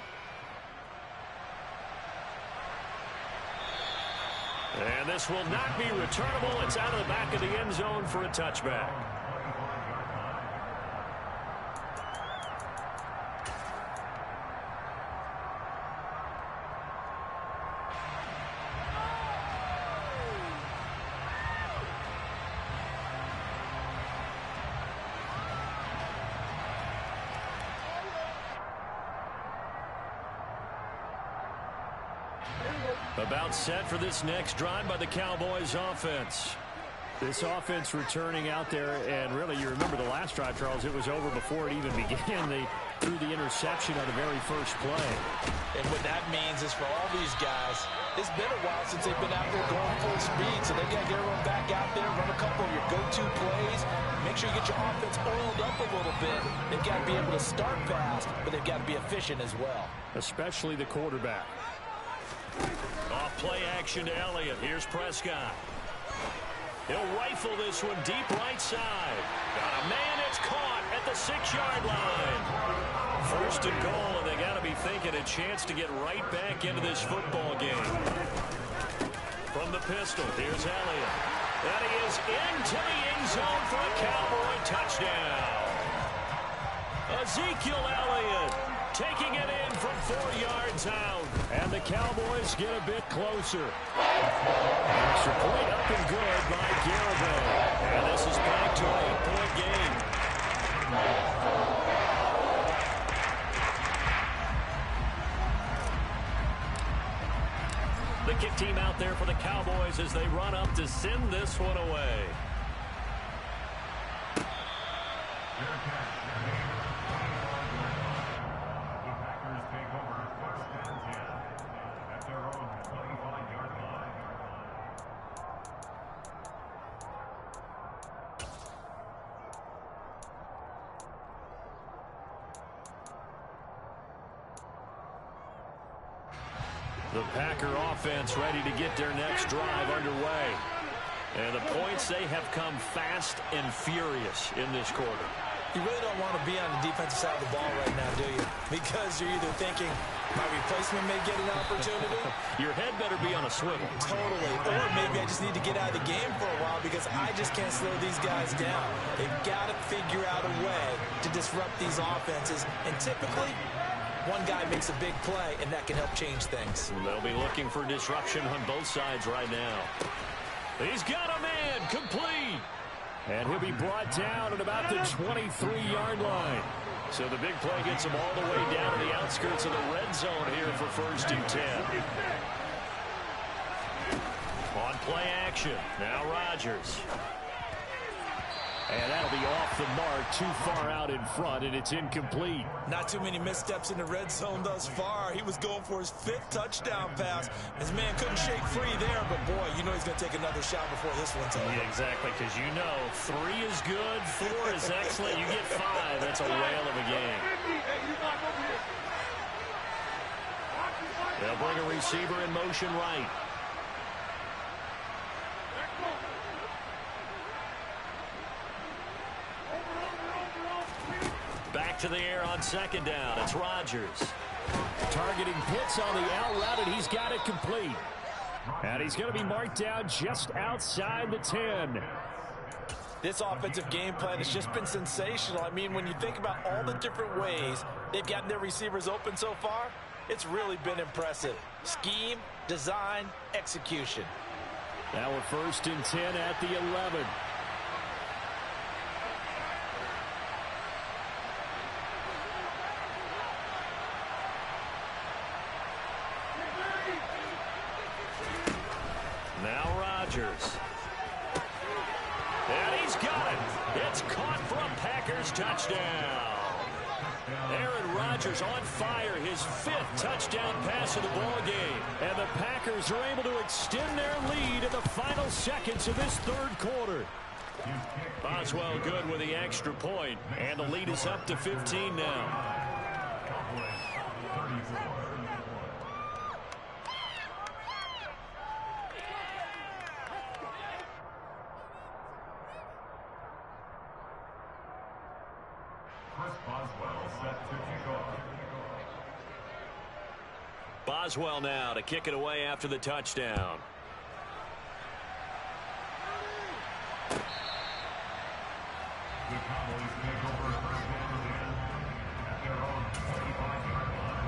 And this will not be returnable. It's out of the back of the end zone for a touchback. About set for this next drive by the Cowboys offense. This offense returning out there, and really, you remember the last drive, Charles, it was over before it even began. They threw the interception on the very first play. And what that means is for all these guys, it's been a while since they've been out there going full speed, so they've got to get everyone back out there, run a couple of your go-to plays, make sure you get your offense oiled up a little bit. They've got to be able to start fast, but they've got to be efficient as well. Especially the quarterback. Off play action to Elliott. Here's Prescott. He'll rifle this one deep right side. Got a man, it's caught at the 6-yard line. First and goal, and they got to be thinking a chance to get right back into this football game. From the pistol, here's Elliott. And he is into the end zone for a Cowboy touchdown. Ezekiel Elliott taking it in from 4 yards out. And the Cowboys get a bit closer. Extra point up and good by Garibay. And this is back to an 8-point game. The kick team out there for the Cowboys as they run up to send this one away. The Packer offense ready to get their next drive underway. And the points, they have come fast and furious in this quarter. You really don't want to be on the defensive side of the ball right now, do you? Because you're either thinking, my replacement may get an opportunity. Your head better be on a swivel. Totally. Or maybe I just need to get out of the game for a while because I just can't slow these guys down. They've got to figure out a way to disrupt these offenses. And typically, one guy makes a big play, and that can help change things. They'll be looking for disruption on both sides right now. He's got a man complete. And he'll be brought down at about the 23-yard line. So the big play gets him all the way down to the outskirts of the red zone here for 1st and 10. On play action. Now Rodgers. And that'll be off the mark, too far out in front, and it's incomplete. Not too many missteps in the red zone thus far. He was going for his 5th touchdown pass. His man couldn't shake free there, but boy, you know he's going to take another shot before this one's over. Yeah, exactly, because you know 3 is good, 4 is excellent. You get 5, that's a whale of a game. They'll bring a receiver in motion right. Back to the air on 2nd down. It's Rodgers. Targeting Pitts on the out route, and he's got it complete. And he's going to be marked down just outside the 10. This offensive game plan has just been sensational. I mean, when you think about all the different ways they've gotten their receivers open so far, it's really been impressive. Scheme, design, execution. Now we're 1st and 10 at the 11. Now Rodgers. And he's got it. It's caught for a Packers touchdown. Aaron Rodgers on fire, his 5th touchdown pass of the ball game. And the Packers are able to extend their lead in the final seconds of this 3rd quarter. Boswell good with the extra point, and the lead is up to 15 now. Boswell now to kick it away after the touchdown. The Cowboys take over 1st and 10 at their own 25-yard line.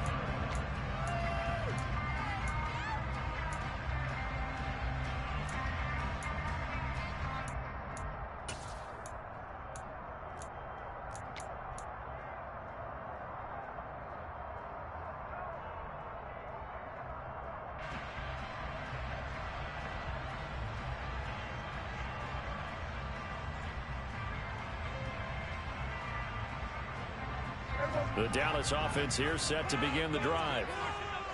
The Dallas offense here set to begin the drive.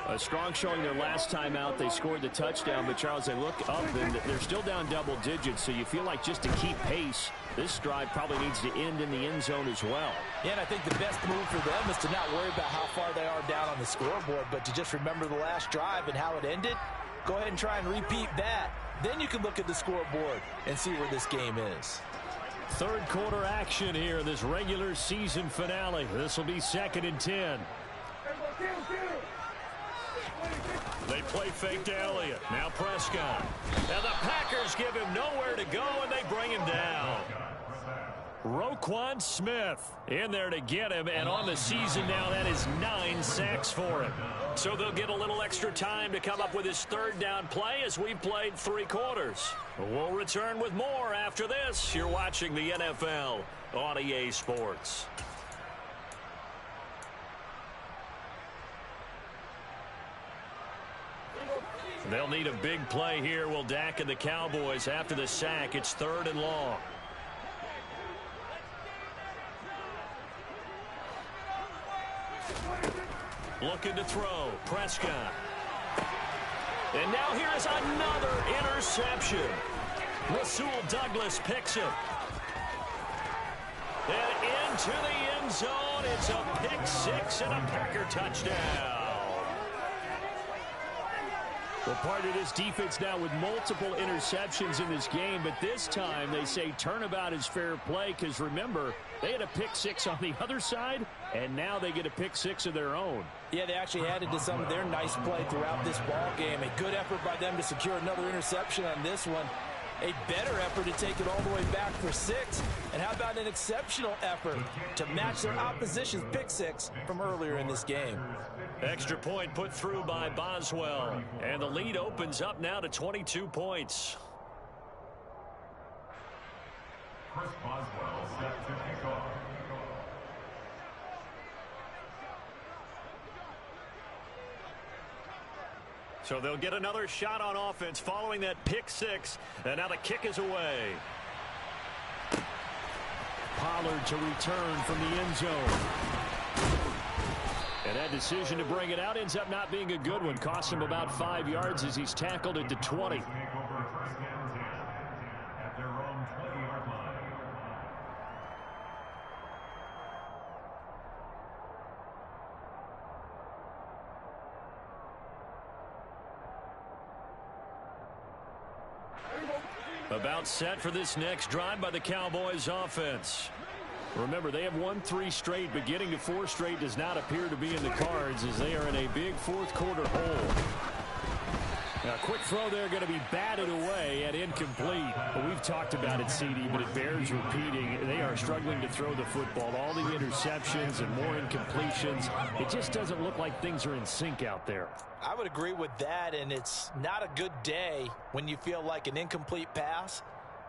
A strong showing their last time out. They scored the touchdown, but Charles, they look up and they're still down double digits, so you feel like just to keep pace, this drive probably needs to end in the end zone as well. Yeah, and I think the best move for them is to not worry about how far they are down on the scoreboard, but to just remember the last drive and how it ended. Go ahead and try and repeat that. Then you can look at the scoreboard and see where this game is. 3rd quarter action here, this regular season finale. This will be 2nd and 10. They play fake to Elliott. Now Prescott. And the Packers give him nowhere to go, and they bring him down. Roquan Smith in there to get him, and on the season now, that is 9 sacks for him. So they'll get a little extra time to come up with his third down play as we've played 3 quarters. We'll return with more after this. You're watching the NFL on EA Sports. They'll need a big play here. Will Dak and the Cowboys after the sack. It's 3rd and long. Looking to throw. Prescott. And now here is another interception. Rasul Douglas picks it. And into the end zone. It's a pick 6 and a Packer touchdown. Well, part of this defense now with multiple interceptions in this game, but this time they say turnabout is fair play because, remember, they had a pick 6 on the other side, and now they get a pick 6 of their own. Yeah, they actually added to some of their nice play throughout this ball game. A good effort by them to secure another interception on this one. A better effort to take it all the way back for 6. And how about an exceptional effort to match their opposition's pick 6 from earlier in this game? Extra point put through by Boswell. And the lead opens up now to 22 points. Chris Boswell set to kick off. So they'll get another shot on offense following that pick 6. And now the kick is away. Pollard to return from the end zone. And that decision to bring it out ends up not being a good one. Cost him about 5 yards as he's tackled at the 20. Take over first and 10 at their own 20-yard line. About set for this next drive by the Cowboys offense. Remember, they have won 3 straight, but getting to 4 straight does not appear to be in the cards as they are in a big 4th quarter hole. Now, a quick throw there going to be batted away and incomplete. But we've talked about it, CD, but it bears repeating. They are struggling to throw the football. All the interceptions and more incompletions. It just doesn't look like things are in sync out there. I would agree with that, and it's not a good day when you feel like an incomplete pass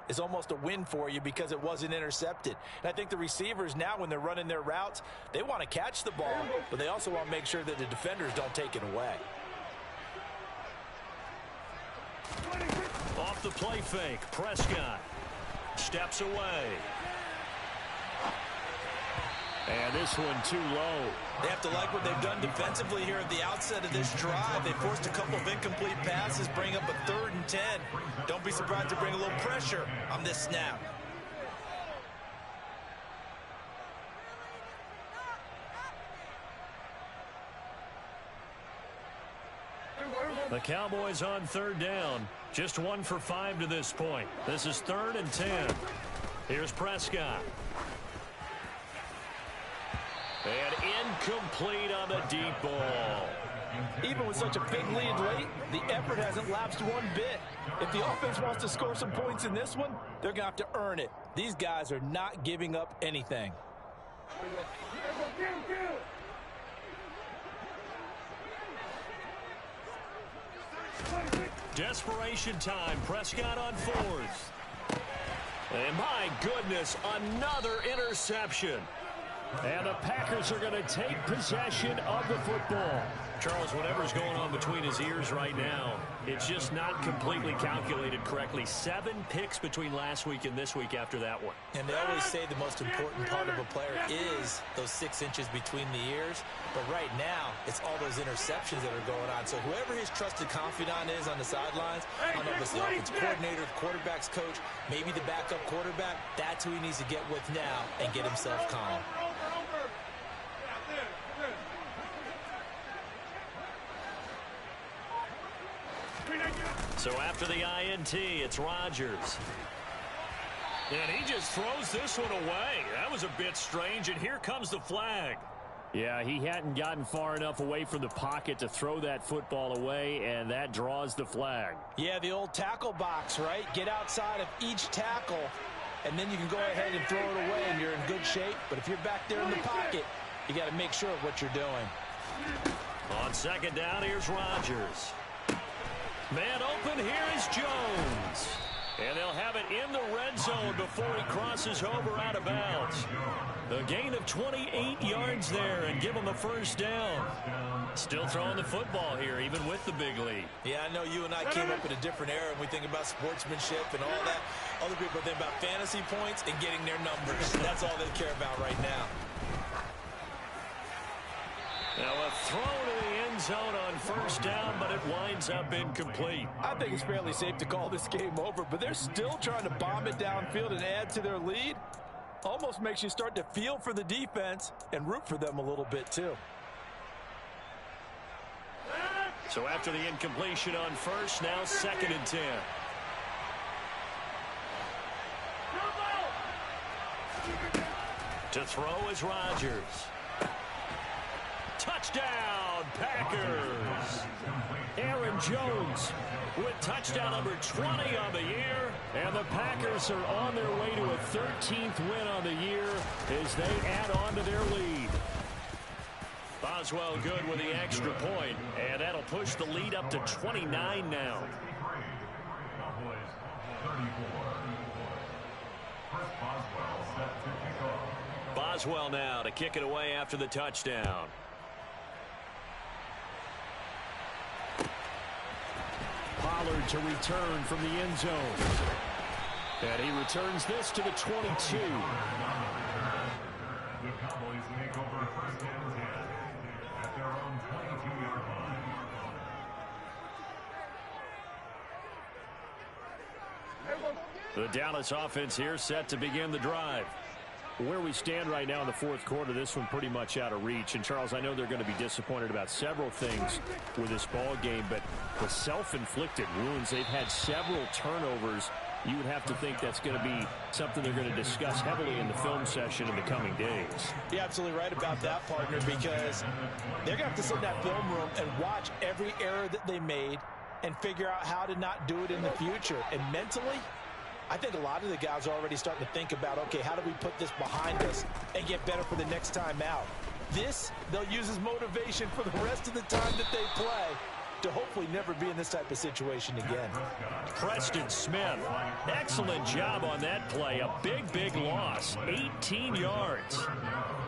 is almost a win for you because it wasn't intercepted. And I think the receivers now, when they're running their routes, they want to catch the ball, but they also want to make sure that the defenders don't take it away. Off the play fake, Prescott steps away. And this one too low. They have to like what they've done defensively here at the outset of this drive. They forced a couple of incomplete passes, bring up a 3rd and 10. Don't be surprised to bring a little pressure on this snap. The Cowboys on 3rd down. Just 1 for 5 to this point. This is 3rd and 10. Here's Prescott. And incomplete on the deep ball. Even with such a big lead late, the effort hasn't lapsed one bit. If the offense wants to score some points in this one, they're going to have to earn it. These guys are not giving up anything. Desperation time. Prescott on 4th. And my goodness, another interception. And the Packers are going to take possession of the football. Charles, whatever's going on between his ears right now, it's just not completely calculated correctly. 7 picks between last week and this week after that one. And they always say the most important part of a player is those 6 inches between the ears. But right now, it's all those interceptions that are going on. So whoever his trusted confidant is on the sidelines, I don't know if it's the offensive coordinator, the quarterback's coach, maybe the backup quarterback, that's who he needs to get with now and get himself calm. So after the INT, it's Rodgers. And he just throws this one away. That was a bit strange, and here comes the flag. Yeah, he hadn't gotten far enough away from the pocket to throw that football away, and that draws the flag. Yeah, the old tackle box, right? Get outside of each tackle and then you can go ahead and throw it away, and you're in good shape. But if you're back there in the pocket, you got to make sure of what you're doing. On second down, here's Rodgers. Man open, here is Jones. And they'll have it in the red zone before he crosses over out of bounds. A gain of 28 yards there and give him a first down. Still throwing the football here, even with the big lead. Yeah, I know you and I came up in a different era, and we think about sportsmanship and all that. Other people think about fantasy points and getting their numbers. That's all they care about right now. Now a throw to the end zone on first down, but it winds up incomplete. I think it's fairly safe to call this game over, but they're still trying to bomb it downfield and add to their lead. Almost makes you start to feel for the defense and root for them a little bit too. So after the incompletion on first, now 2nd and 10. To throw is Rodgers. Touchdown, Packers. Aaron Jones with touchdown number 20 on the year. And the Packers are on their way to a 13th win on the year as they add on to their lead. Boswell good with the extra point, and that'll push the lead up to 29 now. Boswell now to kick it away after the touchdown. Pollard to return from the end zone. And he returns this to the 22. The Cowboys make over 1st and 10 at their own 22-yard line. The Dallas offense here set to begin the drive. Where we stand right now in the 4th quarter, this one pretty much out of reach. And, Charles, I know they're going to be disappointed about several things with this ball game, but the self-inflicted wounds, they've had several turnovers. You would have to think that's going to be something they're going to discuss heavily in the film session in the coming days. You're absolutely right about that, partner, because they're going to have to sit in that film room and watch every error that they made and figure out how to not do it in the future. And mentally, I think a lot of the guys are already starting to think about, okay, how do we put this behind us and get better for the next time out? This, they'll use as motivation for the rest of the time that they play to hopefully never be in this type of situation again. Preston Smith, excellent job on that play. A big loss, 18 yards.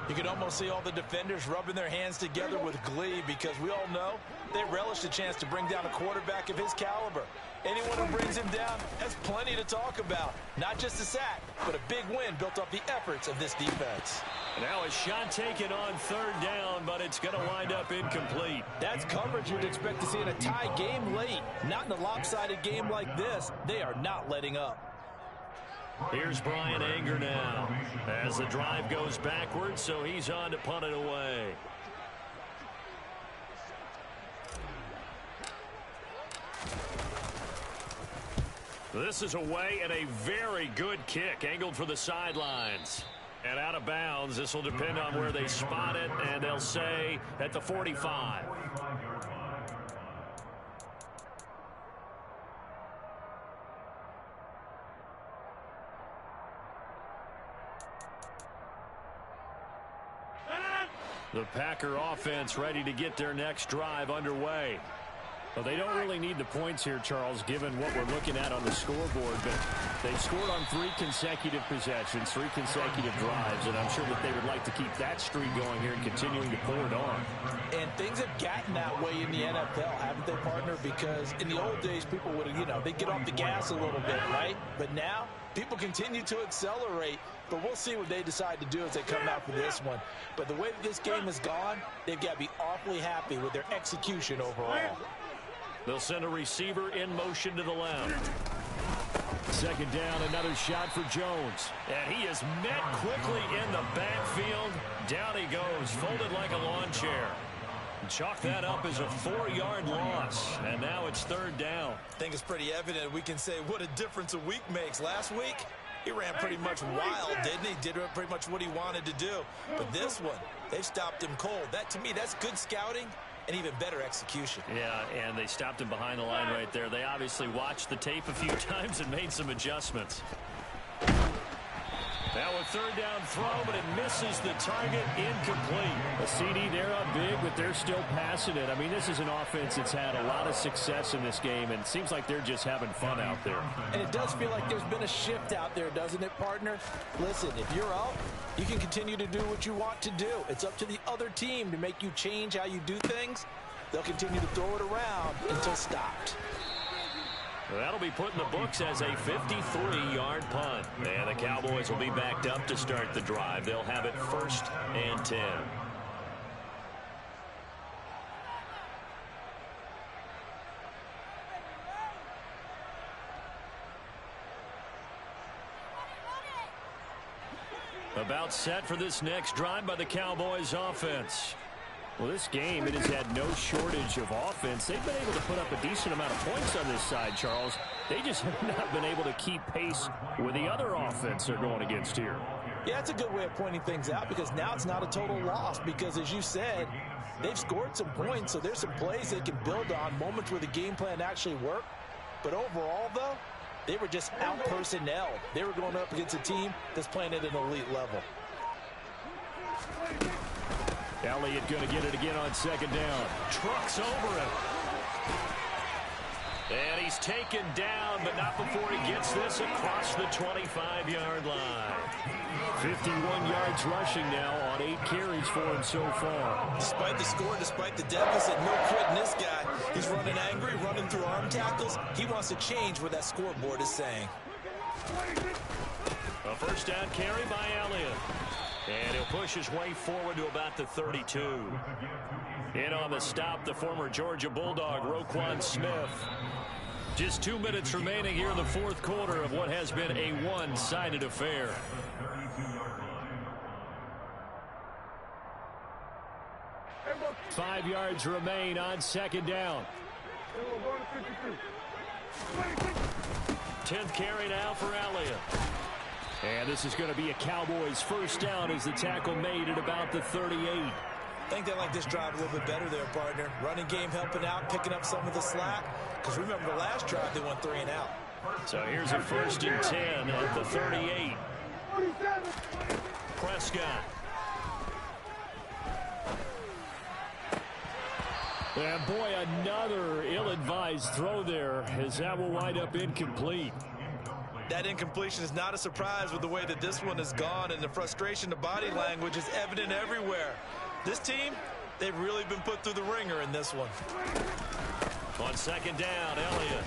You can almost see all the defenders rubbing their hands together with glee because we all know they relish the chance to bring down a quarterback of his caliber. Anyone who brings him down has plenty to talk about. Not just a sack, but a big win built off the efforts of this defense. Now a shot taken on 3rd down, but it's going to wind up incomplete. That's coverage you'd expect to see in a tie game late. Not in a lopsided game like this. They are not letting up. Here's Brian Anger now as the drive goes backwards, so he's on to punt it away. This is away and a very good kick angled for the sidelines. And out of bounds, this will depend on where they spot it, and they'll say at the 45. The Packer offense ready to get their next drive underway. Well, they don't really need the points here, Charles, given what we're looking at on the scoreboard. But they've scored on 3 consecutive possessions, 3 consecutive drives, and I'm sure that they would like to keep that streak going here and continuing to pour it on. And things have gotten that way in the NFL, haven't they, partner? Because in the old days, people would, they'd get off the gas a little bit, right? But now, people continue to accelerate. But we'll see what they decide to do as they come out for this one. But the way that this game has gone, they've got to be awfully happy with their execution overall. They'll send a receiver in motion to the left. 2nd down, another shot for Jones. And he is met quickly in the backfield. Down he goes, folded like a lawn chair. Chalk that up as a 4-yard loss. And now it's 3rd down. I think it's pretty evident we can say what a difference a week makes. Last week, he ran pretty much wild, didn't he? Did pretty much what he wanted to do. But this one, they've stopped him cold. That, to me, that's good scouting and even better execution. Yeah, and they stopped him behind the line right there. They obviously watched the tape a few times and made some adjustments. Now a third down throw, but it misses the target, incomplete. A CD, they're up big, but they're still passing it. I mean, this is an offense that's had a lot of success in this game, and it seems like they're just having fun out there. And it does feel like there's been a shift out there, doesn't it, partner? Listen, if you're up, you can continue to do what you want to do. It's up to the other team to make you change how you do things. They'll continue to throw it around until stopped. That'll be put in the books as a 53-yard punt. And the Cowboys will be backed up to start the drive. They'll have it 1st and 10. About set for this next drive by the Cowboys offense. Well, this game, it has had no shortage of offense. They've been able to put up a decent amount of points on this side, Charles. They just have not been able to keep pace with the other offense they're going against here. Yeah, that's a good way of pointing things out because now it's not a total loss because, as you said, they've scored some points, so there's some plays they can build on, moments where the game plan actually worked. But overall, though, they were just out-personnel. They were going up against a team that's playing at an elite level. Elliott going to get it again on 2nd down. Trucks over him. And he's taken down, but not before he gets this across the 25-yard line. 51 yards rushing now on 8 carries for him so far. Despite the score, despite the deficit, no quitting this guy. He's running angry, running through arm tackles. He wants to change what that scoreboard is saying. A 1st down carry by Elliott. And he'll push his way forward to about the 32. In on the stop, the former Georgia Bulldog, Roquan Smith. Just 2 minutes remaining here in the 4th quarter of what has been a one-sided affair. Five yards remain on 2nd down. 10th carry now for Elliott. And this is going to be a Cowboys 1st down as the tackle made at about the 38. I think they like this drive a little bit better there, partner. Running game helping out, picking up some of the slack. Because remember the last drive, they went 3 and out. So here's a 1st and 10 at the 38. Prescott. And boy, another ill-advised throw there as that will wind up incomplete. That incompletion is not a surprise with the way that this one has gone, and the frustration, the body language is evident everywhere. This team, they've really been put through the ringer in this one. On 2nd down, Elliott.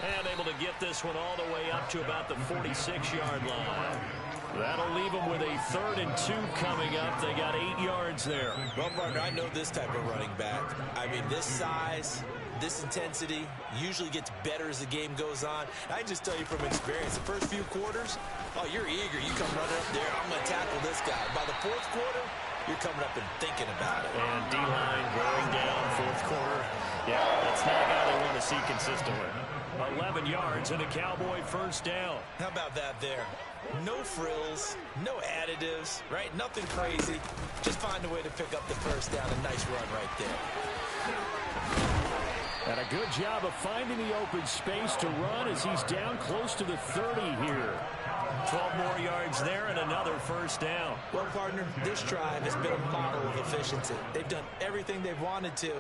And able to get this one all the way up to about the 46-yard line. That'll leave them with a 3rd and 2 coming up. They got 8 yards there. Well, partner, I know this type of running back. I mean, this size, this intensity usually gets better as the game goes on. I can just tell you from experience, the first few quarters, oh, you're eager. You come running up there, I'm going to tackle this guy. By the 4th quarter, you're coming up and thinking about it. And D-line going down 4th quarter. Yeah, that's not a guy they want to see consistently. 11 yards and a Cowboy 1st down. How about that there? No frills, no additives, right? Nothing crazy. Just find a way to pick up the 1st down. A nice run right there. And a good job of finding the open space to run as he's down close to the 30 here. 12 more yards there and another 1st down. Well, partner, this drive has been a model of efficiency. They've done everything they've wanted to.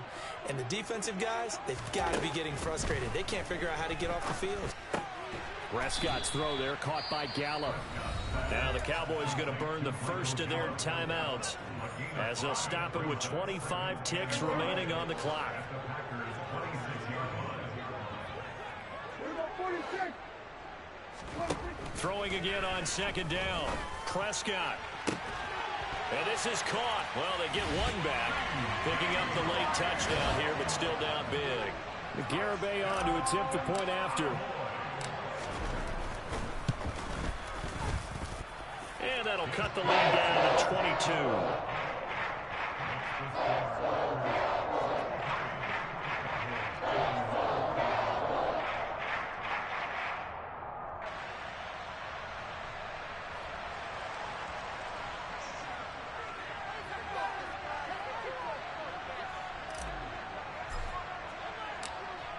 And the defensive guys, they've got to be getting frustrated. They can't figure out how to get off the field. Prescott's throw there caught by Gallup. Now the Cowboys going to burn the first of their timeouts as they'll stop it with 25 ticks remaining on the clock. Throwing again on 2nd down. Prescott. And this is caught. Well, they get one back. Picking up the late touchdown here, but still down big. Garibay on to attempt the point after. And that'll cut the lead down to 22.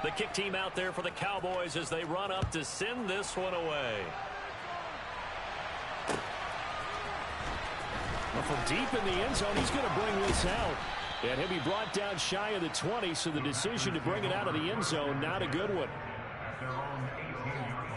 The kick team out there for the Cowboys as they run up to send this one away. from deep in the end zone. He's going to bring this out. And he'll be brought down shy of the 20, so the decision to bring it out of the end zone, not a good one. At their own 18-yard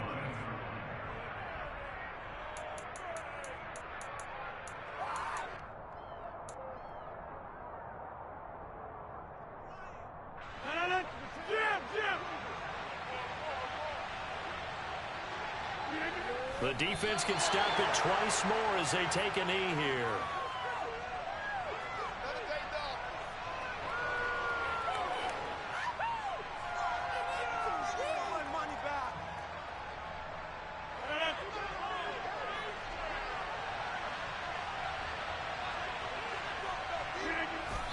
line. The defense can stop it twice more as they take a knee here.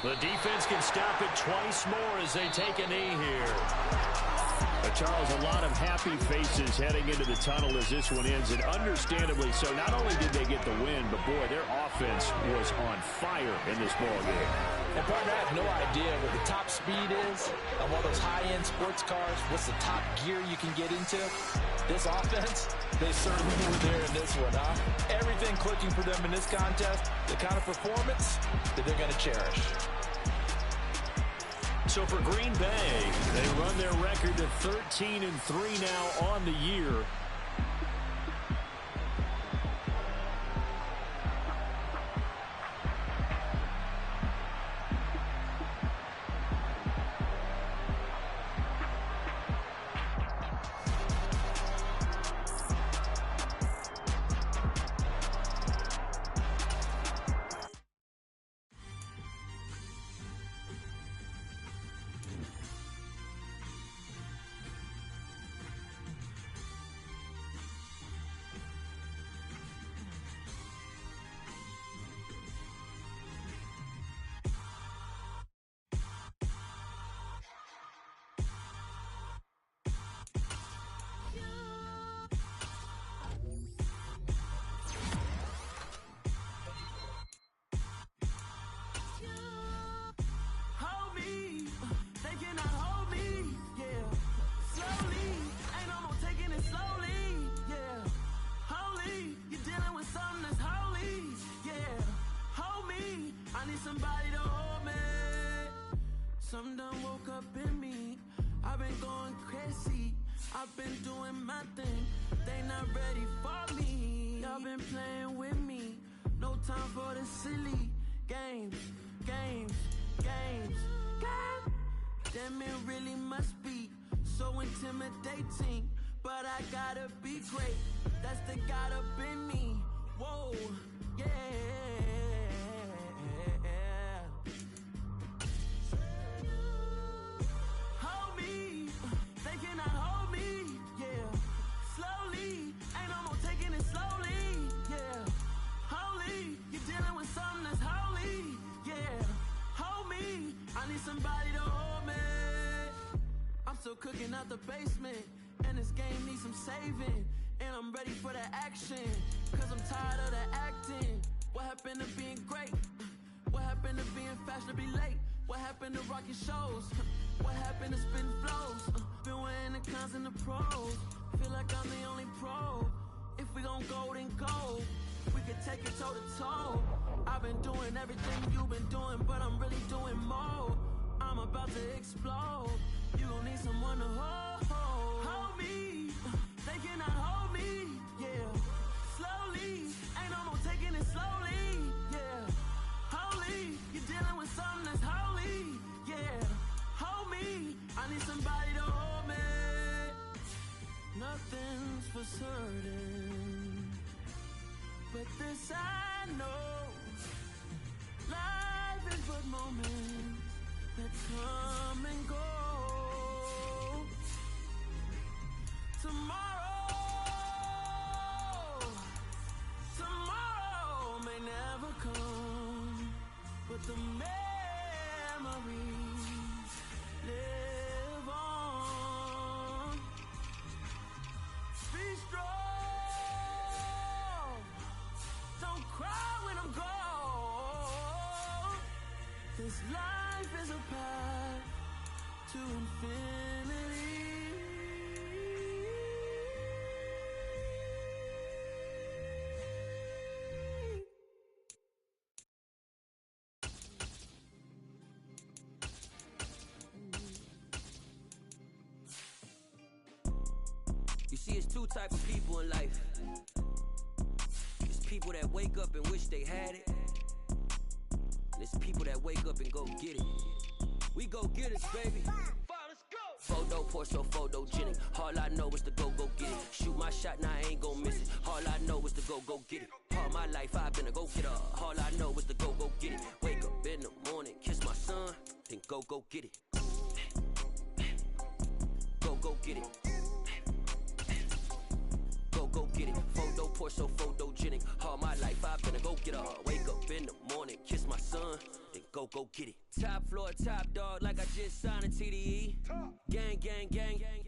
The defense can stop it twice more as they take a knee here. Charles, a lot of happy faces heading into the tunnel as this one ends, and understandably so. Not only did they get the win, but, boy, their offense was on fire in this ballgame. And, partner, I have no idea what the top speed is on one of those high-end sports cars. What's the top gear you can get into? This offense, they certainly were there in this one, huh? Everything clicking for them in this contest, the kind of performance that they're going to cherish. So for Green Bay, they run their record to 13-3 now on the year. Something done woke up in me. I've been going crazy. I've been doing my thing. They not ready for me. Y'all been playing with me. No time for the silly games, games, games, games. Damn, it really must be so intimidating. But I gotta be great. That's the God up in me. Whoa, yeah. Somebody to hold me. I'm still cooking out the basement, and this game needs some saving. And I'm ready for the action, cause I'm tired of the acting. What happened to being great? What happened to being fashionably late? What happened to rocking shows? What happened to spitting flows? Been weighing the cons and the pros. Feel like I'm the only pro. If we gon' go, then go. We could take it toe to toe. I've been doing everything you've been doing, but I'm really doing more. I'm about to explode. You gon' need someone to hold me. They cannot hold me, yeah. Slowly, ain't no more taking it slowly, yeah. Holy, you're dealing with something that's holy, yeah. Hold me, I need somebody to hold me. Nothing's for certain, but this I know. Life is but moments that come and go. Tomorrow may never come, but the memories live on. Be strong, don't cry when I'm gone. This life is a path to infinity. You see, it's two types of people in life. It's people that wake up and wish they had it. And it's people that wake up and go get it. We go get it, baby. Photo poor, so photogenic. All I know is to go get it. Shoot my shot, now I ain't gon' miss it. All I know is to go get it. All my life I've been a go-getter. All I know is to go get it. Wake up in the morning, kiss my son, then go get it. Go get it. Go get it. Photo poor, so photogenic. All my life I've been a go-getter. Wake up in the morning, kiss my son, then go get it. Top floor, top dog, like I just signed a TDE. Gang, gang, gang, gang.